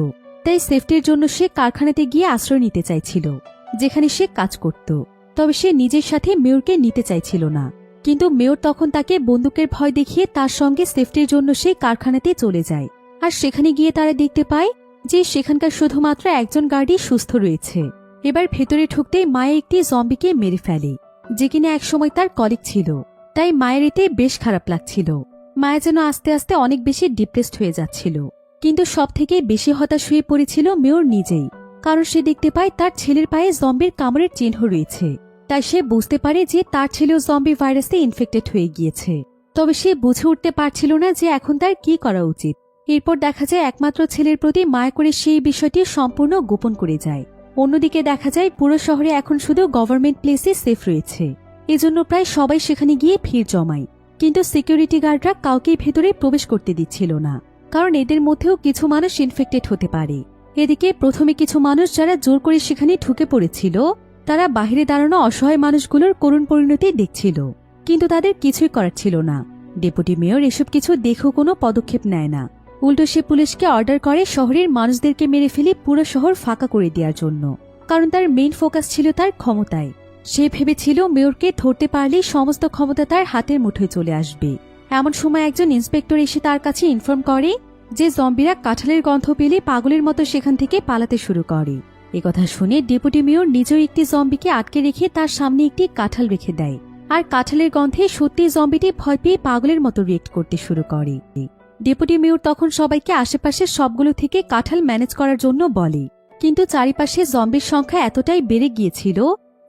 তাই সেফটির জন্য সে কারখানাতে গিয়ে আশ্রয় নিতে চাইছিল, যেখানে সে কাজ করত। তবে সে নিজের সাথে মেয়রকে নিতে চাইছিল না। কিন্তু মেয়র তখন তাকে বন্দুকের ভয় দেখিয়ে তার সঙ্গে সেফটির জন্য সেই কারখানাতে চলে যায়। আর সেখানে গিয়ে তারা দেখতে পায় যে সেখানকার শুধুমাত্র একজন গার্ডই সুস্থ রয়েছে। এবার ভেতরে ঢুকতেই মায়া একটি জম্বিকে মেরে ফেলে, যে কিনা একসময় তার কলিগ ছিল। তাই মায়ের এতে বেশ খারাপ লাগছিল। মায়া যেন আস্তে আস্তে অনেক বেশি ডিপ্রেসড হয়ে যাচ্ছিল। কিন্তু সবথেকে বেশি হতাশ হয়ে পড়েছিল মেয়র নিজেই, কারণ সে দেখতে পায় তার ছেলের পায়ে জম্বির কামড়ের চিহ্ন রয়েছে। তাই সে বুঝতে পারে যে তার ছেলেও জম্বি ভাইরাসে ইনফেক্টেড হয়ে গিয়েছে। তবে সে বুঝে উঠতে পারছিল না যে এখন তার কি করা উচিত। এরপর দেখা যায় একমাত্র ছেলের প্রতি মায়া করে সেই বিষয়টি সম্পূর্ণ গোপন করে যায়। অন্যদিকে দেখা যায় পুরো শহরে এখন শুধু গভর্নমেন্ট প্লেসই সেফ রয়েছে, এজন্য প্রায় সবাই সেখানে গিয়ে ভিড় জমায়। কিন্তু সিকিউরিটি গার্ডরা কাউকেই ভেতরে প্রবেশ করতে দিচ্ছিল না, কারণ এদের মধ্যেও কিছু মানুষ ইনফেক্টেড হতে পারে। এদিকে প্রথমে কিছু মানুষ যারা জোর করে সেখানে ঢুকে পড়েছিল, তারা বাহিরে দাঁড়ানো অসহায় মানুষগুলোর করুণ পরিণতি দেখছিল, কিন্তু তাদের কিছুই করার ছিল না। ডেপুটি মেয়র এসব কিছু দেখেও কোনো পদক্ষেপ নেয় না। উল্টো সে পুলিশকে অর্ডার করে শহরের মানুষদেরকে মেরে ফেলে পুরো শহর ফাঁকা করে দেওয়ার জন্য, কারণ তার মেইন ফোকাস ছিল তার ক্ষমতায়। সে ভেবেছিল মেয়রকে ধরতে পারলেই সমস্ত ক্ষমতা তার হাতের মুঠোয় চলে আসবে। এমন সময় একজন ইন্সপেক্টর এসে তার কাছে ইনফর্ম করে যে জম্বিরা কাঁঠালের গন্ধ পেলে পাগলের মতো সেখান থেকে পালাতে শুরু করে। একথা শুনে ডেপুটি মেয়র নিজেও একটি জম্বিকে আটকে রেখে তার সামনে একটি কাঁঠাল রেখে দেয়, আর কাঁঠালের গন্ধে সত্যি জম্বিটি ভয় পেয়ে পাগলের মতো রিয়েক্ট করতে শুরু করে। ডেপুটি মেয়র তখন সবাইকে আশেপাশের সবগুলো থেকে কাঁঠাল ম্যানেজ করার জন্য বলে, কিন্তু চারিপাশে জম্বির সংখ্যা এতটাই বেড়ে গিয়েছিল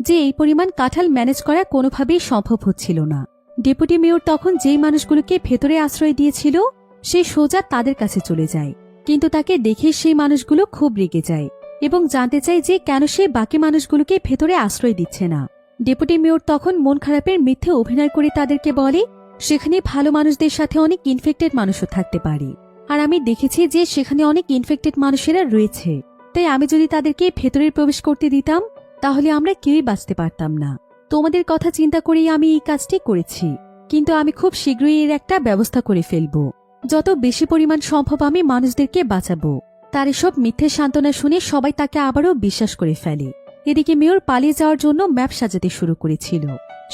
যে এই পরিমাণ কাঁঠাল ম্যানেজ করা কোনোভাবেই সম্ভব হচ্ছিল না। ডেপুটি মেয়র তখন যেই মানুষগুলোকে ভেতরে আশ্রয় দিয়েছিল সে সোজা তাদের কাছে চলে যায়, কিন্তু তাকে দেখে সেই মানুষগুলো খুব রেগে যায় এবং জানতে চায় যে কেন সে বাকি মানুষগুলোকে ভেতরে আশ্রয় দিচ্ছে না। ডেপুটি মেয়র তখন মন খারাপের মিথ্যে অভিনয় করে তাদেরকে বলে, সেখানে ভালো মানুষদের সাথে অনেক ইনফেক্টেড মানুষও থাকতে পারে, আর আমি দেখেছি যে সেখানে অনেক ইনফেক্টেড মানুষেরা রয়েছে। তাই আমি যদি তাদেরকে ভেতরে প্রবেশ করতে দিতাম তাহলে আমরা কেউই বাঁচতে পারতাম না। তোমাদের কথা চিন্তা করেই আমি এই কাজটি করেছি, কিন্তু আমি খুব শীঘ্রই এর একটা ব্যবস্থা করে ফেলব। যত বেশি পরিমাণ সম্ভব আমি মানুষদেরকে বাঁচাবো। তার এসব মিথ্যে সান্ত্বনা শুনে সবাই তাকে আবারও বিশ্বাস করে ফেলে। এদিকে মেয়র পালিয়ে যাওয়ার জন্য ম্যাপ সাজাতে শুরু করেছিল।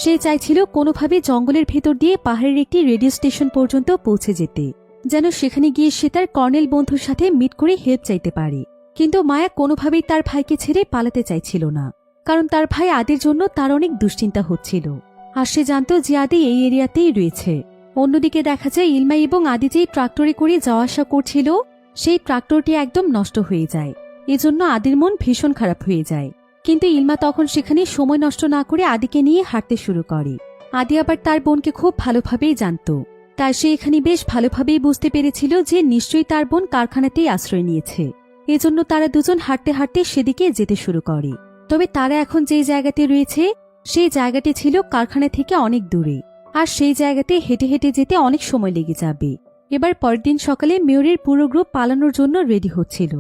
সে চাইছিল কোনোভাবে জঙ্গলের ভেতর দিয়ে পাহাড়ের একটি রেডিও স্টেশন পর্যন্ত পৌঁছে যেতে, যেন সেখানে গিয়ে সে তার কর্নেল বন্ধুর সাথে মিট করে হেল্প চাইতে পারে। কিন্তু মায়া কোনোভাবেই তার ভাইকে ছেড়ে পালাতে চাইছিল না, কারণ তার ভাই আদির জন্য তার অনেক দুশ্চিন্তা হচ্ছিল, আর সে জানত যে আদি এই এরিয়াতেই রয়েছে। অন্যদিকে দেখা যায় ইলমা এবং আদি যেই ট্রাক্টরে করে যাওয়া আসা করছিল সেই ট্রাক্টরটি একদম নষ্ট হয়ে যায়। এজন্য আদির মন ভীষণ খারাপ হয়ে যায়। কিন্তু ইলমা তখন সেখানে সময় নষ্ট না করে আদিকে নিয়ে হাঁটতে শুরু করে। আদি আবার তার বোনকে খুব ভালোভাবেই জানত, তাই সে এখানে বেশ ভালোভাবেই বুঝতে পেরেছিল যে নিশ্চয়ই তার বোন কারখানাতেই আশ্রয় নিয়েছে। এজন্য তারা দুজন হাঁটতে হাঁটতে সেদিকে যেতে শুরু করে। তবে তারা এখন যে জায়গাতে রয়েছে সেই জায়গাটি ছিল কারখানা থেকে অনেক দূরে, আর সেই জায়গাতে হেঁটে হেঁটে যেতে অনেক সময় লেগে যাবে। এবার পরের দিন সকালে মেয়রের পুরো গ্রুপ পালানোর জন্য রেডি হচ্ছিল।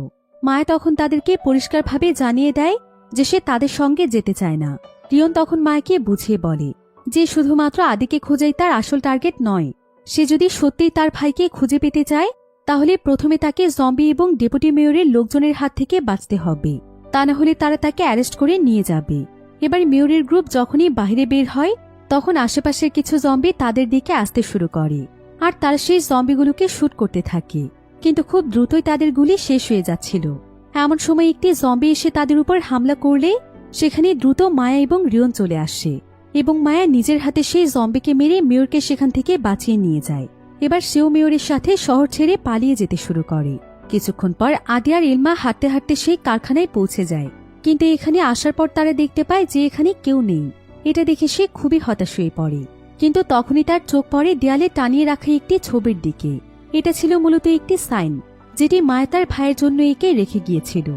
মায়া তখন তাদেরকে পরিষ্কারভাবে জানিয়ে দেয় যে সে তাদের সঙ্গে যেতে চায় না। রিয়ন তখন মায়াকে বুঝিয়ে বলে যে শুধুমাত্র আদিকে খোঁজাই তার আসল টার্গেট নয়। সে যদি সত্যিই তার ভাইকে খুঁজে পেতে চায় তাহলে প্রথমে তাকে জম্বি এবং ডেপুটি মেয়রের লোকজনের হাত থেকে বাঁচতে হবে, তা না হলে তারা তাকে অ্যারেস্ট করে নিয়ে যাবে। এবার মেয়রের গ্রুপ যখনই বাইরে বের হয় তখন আশেপাশের কিছু জম্বি তাদের দিকে আসতে শুরু করে, আর তারা সেই জম্বিগুলোকে শুট করতে থাকে। কিন্তু খুব দ্রুতই তাদের গুলি শেষ হয়ে যাচ্ছিল। এমন সময় একটি জম্বি এসে তাদের উপর হামলা করলে সেখানে দ্রুত মায়া এবং রিয়ন চলে আসে, এবং মায়া নিজের হাতে সেই জম্বিকে মেরে মেয়রকে সেখান থেকে বাঁচিয়ে নিয়ে যায়। এবার সেও মেয়রের সাথে শহর ছেড়ে পালিয়ে যেতে শুরু করে। কিছুক্ষণ পর আদি আর ইলমা হাঁটতে হাঁটতে সেই কারখানায় পৌঁছে যায়, কিন্তু এখানে আসার পর তারা দেখতে পায় যে এখানে কেউ নেই। এটা দেখে সে খুবই হতাশ হয়ে পড়ে, কিন্তু তখনই তার চোখ পড়ে দেয়ালে টানিয়ে রাখা একটি ছবির দিকে। এটা ছিল মূলত একটি সাইন, যেটি মায়া তার ভাইয়ের জন্য এঁকে রেখে গিয়েছিল,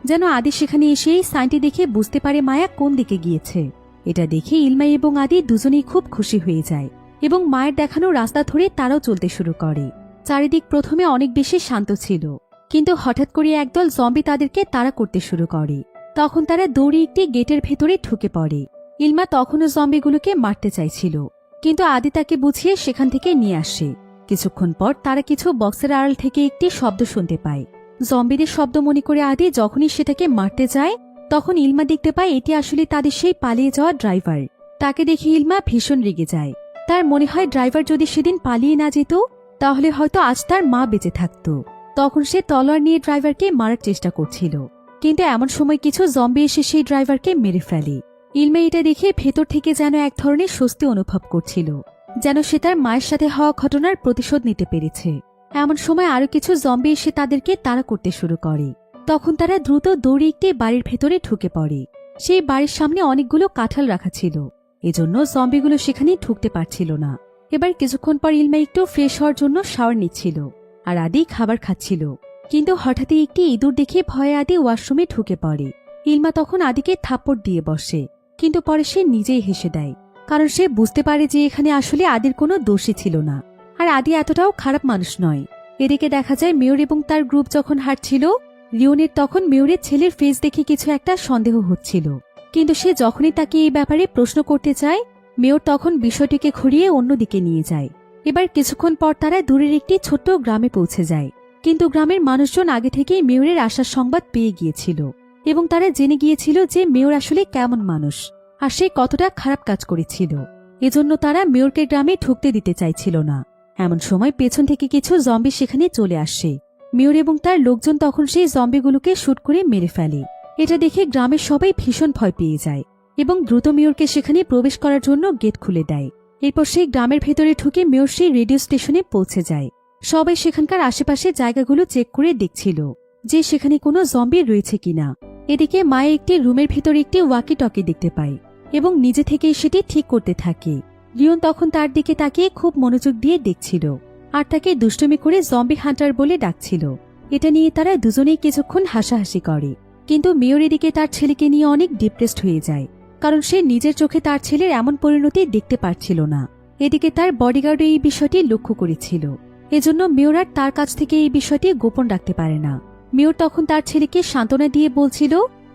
যেন আদি সেখানে এসে এই সাইনটি দেখে বুঝতে পারে মায়া কোন দিকে গিয়েছে। এটা দেখে ইলমা এবং আদি দুজনেই খুব খুশি হয়ে যায় এবং মায়ের দেখানো রাস্তা ধরে তারাও চলতে শুরু করে। চারিদিক প্রথমে অনেক বেশি শান্ত ছিল, কিন্তু হঠাৎ করে একদল জম্বি তাদেরকে তাড়া করতে শুরু করে। তখন তারা দৌড়ে একটি গেটের ভেতরে ঢুকে পড়ে। ইলমা তখনও জম্বিগুলোকে মারতে চাইছিল, কিন্তু আদি তাকে বুঝিয়ে সেখান থেকে নিয়ে আসে। কিছুক্ষণ পর তারা কিছু বক্সের আড়াল থেকে একটি শব্দ শুনতে পায়। জম্বিদের শব্দ মনে করে আদি যখনই সেটাকে মারতে যায় তখন ইলমা দেখতে পায় এটি আসলে তাদের সেই পালিয়ে যাওয়া ড্রাইভার। তাকে দেখে ইলমা ভীষণ রেগে যায়। তার মনে হয় ড্রাইভার যদি সেদিন পালিয়ে না যেত তাহলে হয়তো আজ তার মা বেঁচে থাকত। তখন সে তলোয়ার নিয়ে ড্রাইভারকে মারার চেষ্টা করছিল, কিন্তু এমন সময় কিছু জম্বি এসে সেই ড্রাইভারকে মেরে ফেলে। ইলমা এটা দেখে ভেতর থেকে যেন এক ধরনের স্বস্তি অনুভব করছিল, যেন সে তার মায়ের সাথে হওয়া ঘটনার প্রতিশোধ নিতে পেরেছে। এমন সময় আরো কিছু জম্বি এসে তাদেরকে তাড়া করতে শুরু করে। তখন তারা দ্রুত দৌড়ে একটি বাড়ির ভেতরে ঢুকে পড়ে। সেই বাড়ির সামনে অনেকগুলো কাঁঠাল রাখা ছিল, এজন্য জম্বিগুলো সেখানে ঢুকতে পারছিল না। এবার কিছুক্ষণ পর ইলমা একটু ফ্রেশ হওয়ার জন্য শাওয়ার নিচ্ছিল, আর আদি খাবার খাচ্ছিল। কিন্তু হঠাৎই একটি ইঁদুর দেখে ভয়ে আদি ওয়াশরুমে ঢুকে পড়ে। ইলমা তখন আদিকে থাপ্পড় দিয়ে বসে, কিন্তু পরে সে নিজেই হেসে দেয়, কারণ সে বুঝতে পারে যে এখানে আসলে আদির কোনো দোষই ছিল না, আর আদি এতটাও খারাপ মানুষ নয়। এদিকে দেখা যায় মেয়র এবং তার গ্রুপ যখন হাঁটছিল, লিওনের তখন মেয়রের ছেলের ফেস দেখে কিছু একটা সন্দেহ হচ্ছিল। কিন্তু সে যখনই তাকে এই ব্যাপারে প্রশ্ন করতে চায়, মেয়র তখন বিষয়টিকে ঘুরিয়ে অন্যদিকে নিয়ে যায়। এবার কিছুক্ষণ পর তারা দূরের একটি ছোট্ট গ্রামে পৌঁছে যায়। কিন্তু গ্রামের মানুষজন আগে থেকেই মেয়রের আসার সংবাদ পেয়ে গিয়েছিল, এবং তারা জেনে গিয়েছিল যে মেয়র আসলে কেমন মানুষ, আর সে কতটা খারাপ কাজ করেছিল। এজন্য তারা মেয়রকে গ্রামে ঢুকতে দিতে চাইছিল না। এমন সময় পেছন থেকে কিছু জম্বি সেখানে চলে আসে। মেয়র এবং তার লোকজন তখন সেই জম্বিগুলোকে শুট করে মেরে ফেলে। এটা দেখে গ্রামের সবাই ভীষণ ভয় পেয়ে যায় এবং দ্রুত মেয়রকে সেখানে প্রবেশ করার জন্য গেট খুলে দেয়। এরপর সেই গ্রামের ভেতরে ঢুকে মেয়র সেই রেডিও স্টেশনে পৌঁছে যায়। সবাই সেখানকার আশেপাশে জায়গাগুলো চেক করে দেখছিল যে সেখানে কোনো জম্বি রয়েছে কিনা। এদিকে মায়ে একটি রুমের ভেতরে একটি ওয়াকি টকি দেখতে পায় এবং নিজে থেকেই সেটি ঠিক করতে থাকে। লিওন তখন তার দিকে তাকিয়ে খুব মনোযোগ দিয়ে দেখছিল, আর তাকে দুষ্টুমি করে জম্বি হান্টার বলে ডাকছিল। এটা নিয়ে তারা দুজনেই কিছুক্ষণ হাসাহাসি করে। কিন্তু মেয়র এদিকে তার ছেলেকে নিয়ে অনেক ডিপ্রেসড হয়ে যায়, কারণ সে নিজের চোখে তার ছেলের এমন পরিণতি দেখতে পারছিল না। এদিকে তার বডিগার্ড এই বিষয়টি লক্ষ্য করেছিল, এজন্য মেয়র আর তার কাছ থেকে এই বিষয়টি গোপন রাখতে পারে না। মেয়র তখন তার ছেলেকে সান্ত্বনা দিয়ে বলছিল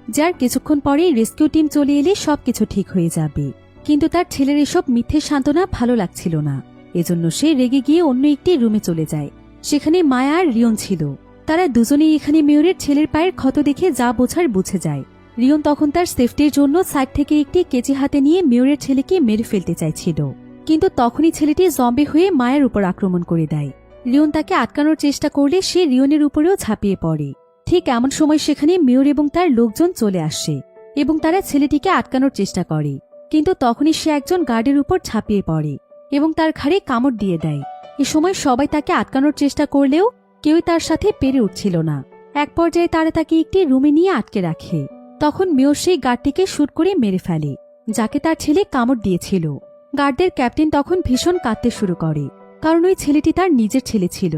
যার কিছুক্ষণ পরেই রেস্কিউ টিম চলে এলে সবকিছু ঠিক হয়ে যাবে। কিন্তু তার ছেলের এসব মিথ্যে সান্ত্বনা ভালো লাগছিল না, এজন্য সে রেগে গিয়ে অন্য একটি রুমে চলে যায়। সেখানে মায়া আর রিয়ন ছিল। তারা দুজনেই এখানে মেয়রের ছেলের পায়ের ক্ষত দেখে যা বোঝার বুঝে যায়। রিয়ন তখন তার সেফটির জন্য সাইড থেকে একটি কেচি হাতে নিয়ে মেয়রের ছেলেকে মেরে ফেলতে চাইছিল, কিন্তু তখনই ছেলেটি জম্বি হয়ে মায়ের উপর আক্রমণ করে দেয়। রিয়ন তাকে আটকানোর চেষ্টা করলে সে রিয়নের উপরেও ঝাঁপিয়ে পড়ে। ঠিক এমন সময় সেখানে মেয়র এবং তার লোকজন চলে আসে এবং তারা ছেলেটিকে আটকানোর চেষ্টা করে, কিন্তু তখনই সে একজন গার্ডের উপর ঝাঁপিয়ে পড়ে এবং তার ঘাড়ে কামড় দিয়ে দেয়। এ সময় সবাই তাকে আটকানোর চেষ্টা করলেও কেউই তার সাথে পেরে উঠছিল না। এক পর্যায়ে তারা তাকে একটি রুমে নিয়ে আটকে রাখে। তখন মেয়র সেই গার্ডটিকে শুট করে মেরে ফেলে, যাকে তার ছেলে কামড় দিয়েছিল। গার্ডদের ক্যাপ্টেন তখন ভীষণ কাঁদতে শুরু করে, কারণ ওই ছেলেটি তার নিজের ছেলে ছিল।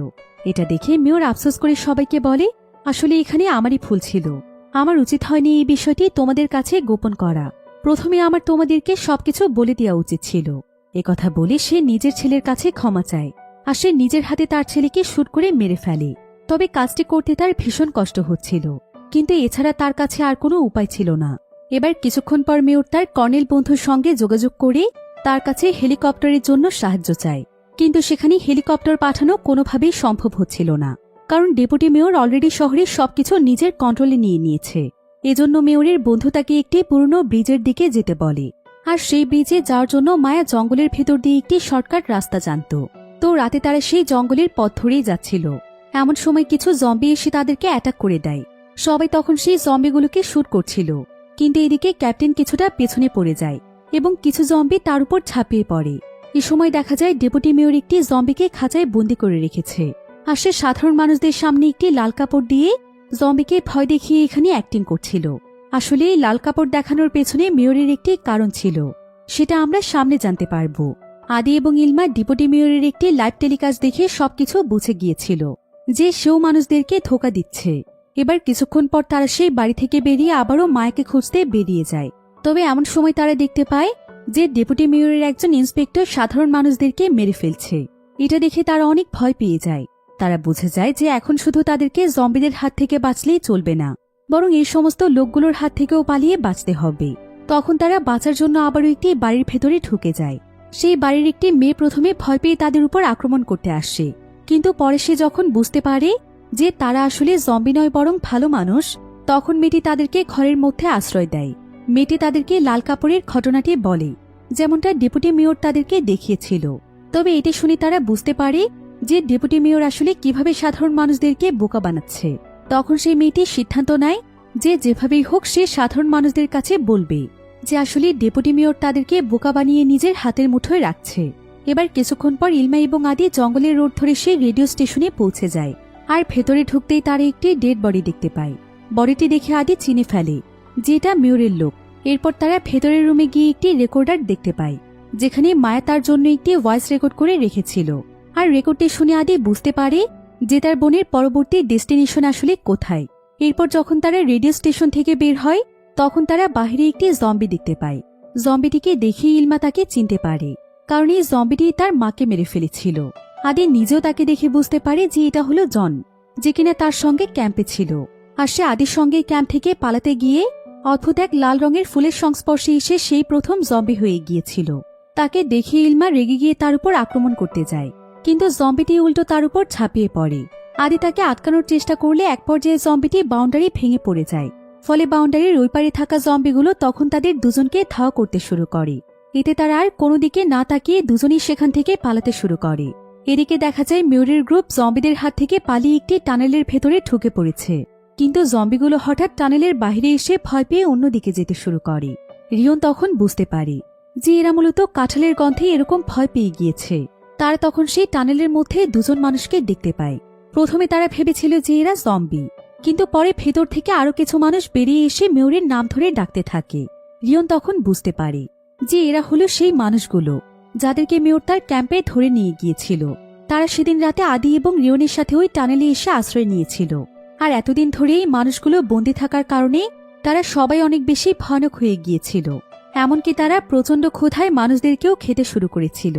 এটা দেখে মেয়র আফসোস করে সবাইকে বলে, আসলে এখানে আমারই ভুল ছিল, আমার উচিত হয়নি এই বিষয়টি তোমাদের কাছে গোপন করা। প্রথমে আমার তোমাদেরকে সবকিছু বলে দেওয়া উচিত ছিল। একথা বলে সে নিজের ছেলের কাছে ক্ষমা চায়, আর সে নিজের হাতে তার ছেলেকে শুট করে মেরে ফেলে। তবে কাজটি করতে তার ভীষণ কষ্ট হচ্ছিল, কিন্তু এছাড়া তার কাছে আর কোনো উপায় ছিল না। এবার কিছুক্ষণ পর মেয়র তার কর্নেল বন্ধুর সঙ্গে যোগাযোগ করে তার কাছে হেলিকপ্টারের জন্য সাহায্য চায়, কিন্তু সেখানে হেলিকপ্টার পাঠানো কোনোভাবেই সম্ভব হচ্ছিল না, কারণ ডেপুটি মেয়র অলরেডি শহরের সবকিছু নিজের কন্ট্রোলে নিয়ে নিয়েছে। এজন্য মেয়রের বন্ধু তাকে একটি পুরনো ব্রিজের দিকে যেতে বলে, আর সেই ব্রিজে যাওয়ার জন্য মায়া জঙ্গলের ভেতর দিয়ে একটি শর্টকাট রাস্তা জানত। তো রাতে তারা সেই জঙ্গলের পথ ধরেই যাচ্ছিল। এমন সময় কিছু জম্বি এসে তাদেরকে অ্যাটাক করে দেয়। সবাই তখন সেই জম্বিগুলোকে শুট করছিল, কিন্তু এদিকে ক্যাপ্টেন কিছুটা পেছনে পড়ে যায় এবং কিছু জম্বি তার উপর ঝাঁপিয়ে পড়ে। এ সময় দেখা যায় ডেপুটি মেয়র একটি জম্বিকে খাঁচায় বন্দি করে রেখেছে, আর সে সাধারণ মানুষদের সামনে একটি লাল কাপড় দিয়ে জম্বিকে ভয় দেখিয়ে এখানে অ্যাক্টিং করছিল। আসলে এই লাল কাপড় দেখানোর পেছনে মেয়রের একটি কারণ ছিল, সেটা আমরা সামনে জানতে পারব। আদি এবং ইলমা ডেপুটি মেয়রের একটি লাইভ টেলিকাস্ট দেখে সবকিছু বুঝে গিয়েছিল যে সেও মানুষদেরকে ধোঁকা দিচ্ছে। এবার কিছুক্ষণ পর তারা সেই বাড়ি থেকে বেরিয়ে আবারও মায়াকে খুঁজতে বেরিয়ে যায়। তবে এমন সময় তারা দেখতে পায় যে ডেপুটি মেয়রের একজন ইন্সপেক্টর সাধারণ মানুষদেরকে মেরে ফেলছে। এটা দেখে তারা অনেক ভয় পেয়ে যায়। তারা বুঝে যায় যে এখন শুধু তাদেরকে জম্বিদের হাত থেকে বাঁচলেই চলবে না, বরং এই সমস্ত লোকগুলোর হাত থেকেও পালিয়ে বাঁচতে হবে। তখন তারা বাঁচার জন্য আবারও একটি বাড়ির ভেতরে ঢুকে যায়। সেই বাড়ির একটি মেয়ে প্রথমে ভয় পেয়ে তাদের উপর আক্রমণ করতে আসে, কিন্তু পরে সে যখন বুঝতে পারে যে তারা আসলে জম্বি নয় বরং ভালো মানুষ, তখন মেয়েটি তাদেরকে ঘরের মধ্যে আশ্রয় দেয়। মেয়েটি তাদেরকে লাল কাপড়ের ঘটনাটি বলে, যেমনটা ডেপুটি মেয়র তাদেরকে দেখিয়েছিল। তবে এটি শুনে তারা বুঝতে পারে যে ডেপুটি মেয়র আসলে কিভাবে সাধারণ মানুষদেরকে বোকা বানাচ্ছে। তখন সেই মেয়েটি সিদ্ধান্ত নেয় যে যেভাবেই হোক সে সাধারণ মানুষদের কাছে বলবে যে আসলে ডেপুটি মেয়র তাদেরকে বোকা বানিয়ে নিজের হাতের মুঠোয় রাখছে। এবার কিছুক্ষণ পর ইলমা এবং আদি জঙ্গলের রোড ধরে সে রেডিও স্টেশনে পৌঁছে যায়। আর ভেতরে ঢুকতেই তারা একটি ডেড বডি দেখতে পায়। বডিটি দেখে আদি চিনে ফেলে যে এটা মেয়রের লোক। এরপর তারা ভেতরের রুমে গিয়ে একটি রেকর্ডার দেখতে পায়, যেখানে মায়া তার জন্য একটি ভয়েস রেকর্ড করে রেখেছিল। আর রেকর্ডটি শুনে আদি বুঝতে পারে যে তার বোনের পরবর্তী ডেস্টিনেশন আসলে কোথায়। এরপর যখন তারা রেডিও স্টেশন থেকে বের হয় তখন তারা বাহিরে একটি জম্বি দেখতে পায়। জম্বিটিকে দেখে ইলমা তাকে চিনতে পারে, কারণ এই জম্বিটি তার মাকে মেরে ফেলেছিল। আদি নিজেও তাকে দেখে বুঝতে পারে যে এটা হলো জন, যে কিনা তার সঙ্গে ক্যাম্পে ছিল। আর সে আদির সঙ্গে ক্যাম্প থেকে পালাতে গিয়ে অদ্ভুত এক লাল রঙের ফুলের সংস্পর্শে এসে সেই প্রথম জম্বি হয়ে গিয়েছিল। তাকে দেখে ইলমা রেগে গিয়ে তার উপর আক্রমণ করতে যায়, কিন্তু জম্বিটি উল্টো তার উপর ঝাঁপিয়ে পড়ে। আদি তাকে আটকানোর চেষ্টা করলে এক পর্যায়ে জম্বিটি বাউন্ডারি ভেঙে পড়ে যায়। ফলে বাউন্ডারির ওই পারে থাকা জম্বিগুলো তখন তাদের দুজনকে ধাওয়া করতে শুরু করে। এতে তারা আর কোনো দিকে না তাকিয়ে দুজনই সেখান থেকে পালাতে শুরু করে। এদিকে দেখা যায় মেয়রের গ্রুপ জম্বিদের হাত থেকে পালিয়ে একটি টানেলের ভেতরে ঢুকে পড়েছে। কিন্তু জম্বিগুলো হঠাৎ টানেলের বাইরে এসে ভয় পেয়ে অন্যদিকে যেতে শুরু করে। রিয়ন তখন বুঝতে পারে যে এরা মূলত কাঁঠালের গন্ধে এরকম ভয় পেয়ে গিয়েছে। তারা তখন সেই টানেলের মধ্যে দুজন মানুষকে দেখতে পায়। প্রথমে তারা ভেবেছিল যে এরা জম্বি, কিন্তু পরে ভেতর থেকে আরো কিছু মানুষ বেরিয়ে এসে মেয়রের নাম ধরে ডাকতে থাকে। রিয়ন তখন বুঝতে পারে যে এরা হলো সেই মানুষগুলো যাদেরকে মেয়র তার ক্যাম্পে ধরে নিয়ে গিয়েছিল। তারা সেদিন রাতে আদি এবং রিয়নের সাথে ওই টানেলে এসে আশ্রয় নিয়েছিল। আর এতদিন ধরে এই মানুষগুলো বন্দী থাকার কারণে তারা সবাই অনেক বেশি ভয়ানক হয়ে গিয়েছিল। এমনকি তারা প্রচণ্ড ক্ষুধায় মানুষদেরকেও খেতে শুরু করেছিল।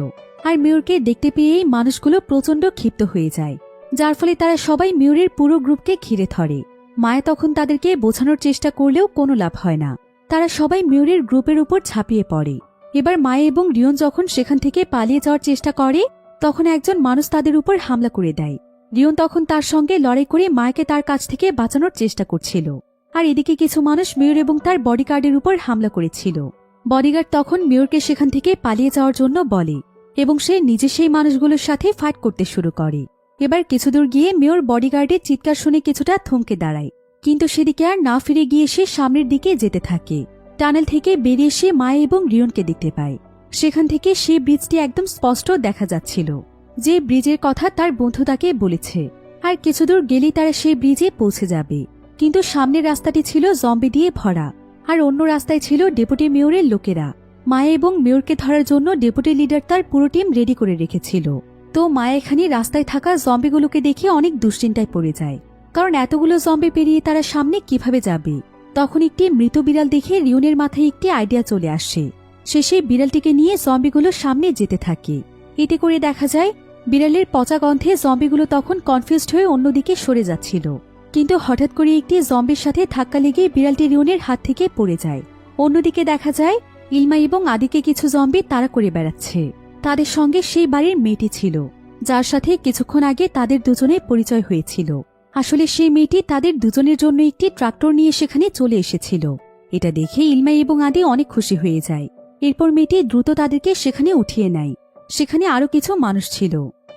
আর মেয়রকে দেখতে পেয়েই মানুষগুলো প্রচণ্ড ক্ষিপ্ত হয়ে যায়, যার ফলে তারা সবাই মেয়রের পুরো গ্রুপকে ঘিরে ধরে। মায়া তখন তাদেরকে বোঝানোর চেষ্টা করলেও কোনো লাভ হয় না। তারা সবাই মেয়রের গ্রুপের উপর ঝাঁপিয়ে পড়ে। এবার মায়া এবং রিয়ন যখন সেখান থেকে পালিয়ে যাওয়ার চেষ্টা করে তখন একজন মানুষ তাদের উপর হামলা করে দেয়। রিয়ন তখন তার সঙ্গে লড়াই করে মায়াকে তার কাছ থেকে বাঁচানোর চেষ্টা করছিল। আর এদিকে কিছু মানুষ মেয়র এবং তার বডিগার্ডের উপর হামলা করেছিল। বডিগার্ড তখন মেয়রকে সেখান থেকে পালিয়ে যাওয়ার জন্য বলে এবং সে নিজে সেই মানুষগুলোর সাথে ফাইট করতে শুরু করে। এবার কিছুদূর গিয়ে মেয়র বডিগার্ডের চিৎকার শুনে কিছুটা থমকে দাঁড়ায়, কিন্তু সেদিকে আর না ফিরে গিয়ে সে সামনের দিকে যেতে থাকে। টানেল থেকে বেরিয়ে সে মায়া এবং রিয়নকে দেখতে পায়। সেখান থেকে সেই ব্রিজটি একদম স্পষ্ট দেখা যাচ্ছিল, যে ব্রিজের কথা তার বন্ধু তাকে বলেছে। আর কিছুদূর গেলেই তারা সেই ব্রিজে পৌঁছে যাবে, কিন্তু সামনের রাস্তাটি ছিল জম্বি দিয়ে ভরা। আর অন্য রাস্তায় ছিল ডেপুটি মেয়রের লোকেরা। মায়া এবং মেয়রকে ধরার জন্য ডেপুটি লিডার তার পুরো টিম রেডি করে রেখেছিল। তো মায়া এখানে রাস্তায় থাকা জম্বিগুলোকে দেখে অনেক দুশ্চিন্তায় পড়ে যায়, কারণ এতগুলো জম্বি পেরিয়ে তারা সামনে কিভাবে যাবে। তখন একটি মৃত বিড়াল দেখে রিয়নের মাথায় একটি আইডিয়া চলে আসে। সে সেই বিড়ালটিকে নিয়ে জম্বিগুলোর সামনে যেতে থাকে। এতে করে দেখা যায় বিড়ালের পচা গন্ধে জম্বিগুলো তখন কনফিউজড হয়ে অন্যদিকে সরে যাচ্ছিল। কিন্তু হঠাৎ করে একটি জম্বির সাথে ধাক্কা লেগে বিড়ালটি রিয়নের হাত থেকে পড়ে যায়। অন্যদিকে দেখা যায় ইলমা এবং আদিকে কিছু জম্বি তাড়া করে বেড়াচ্ছে। তাদের সঙ্গে সেই বাড়ির মেয়েটি ছিল, যার সাথে কিছুক্ষণ আগে তাদের দুজনের পরিচয় হয়েছিল। আসলে সেই মেয়েটি তাদের দুজনের জন্য একটি ট্রাক্টর নিয়ে সেখানে চলে এসেছিল। এটা দেখে ইলমা এবং আদি অনেক খুশি হয়ে যায়। এরপর মেয়েটি দ্রুত তাদেরকে সেখানে উঠিয়ে নেয়। সেখানে আরো কিছু মানুষ ছিল।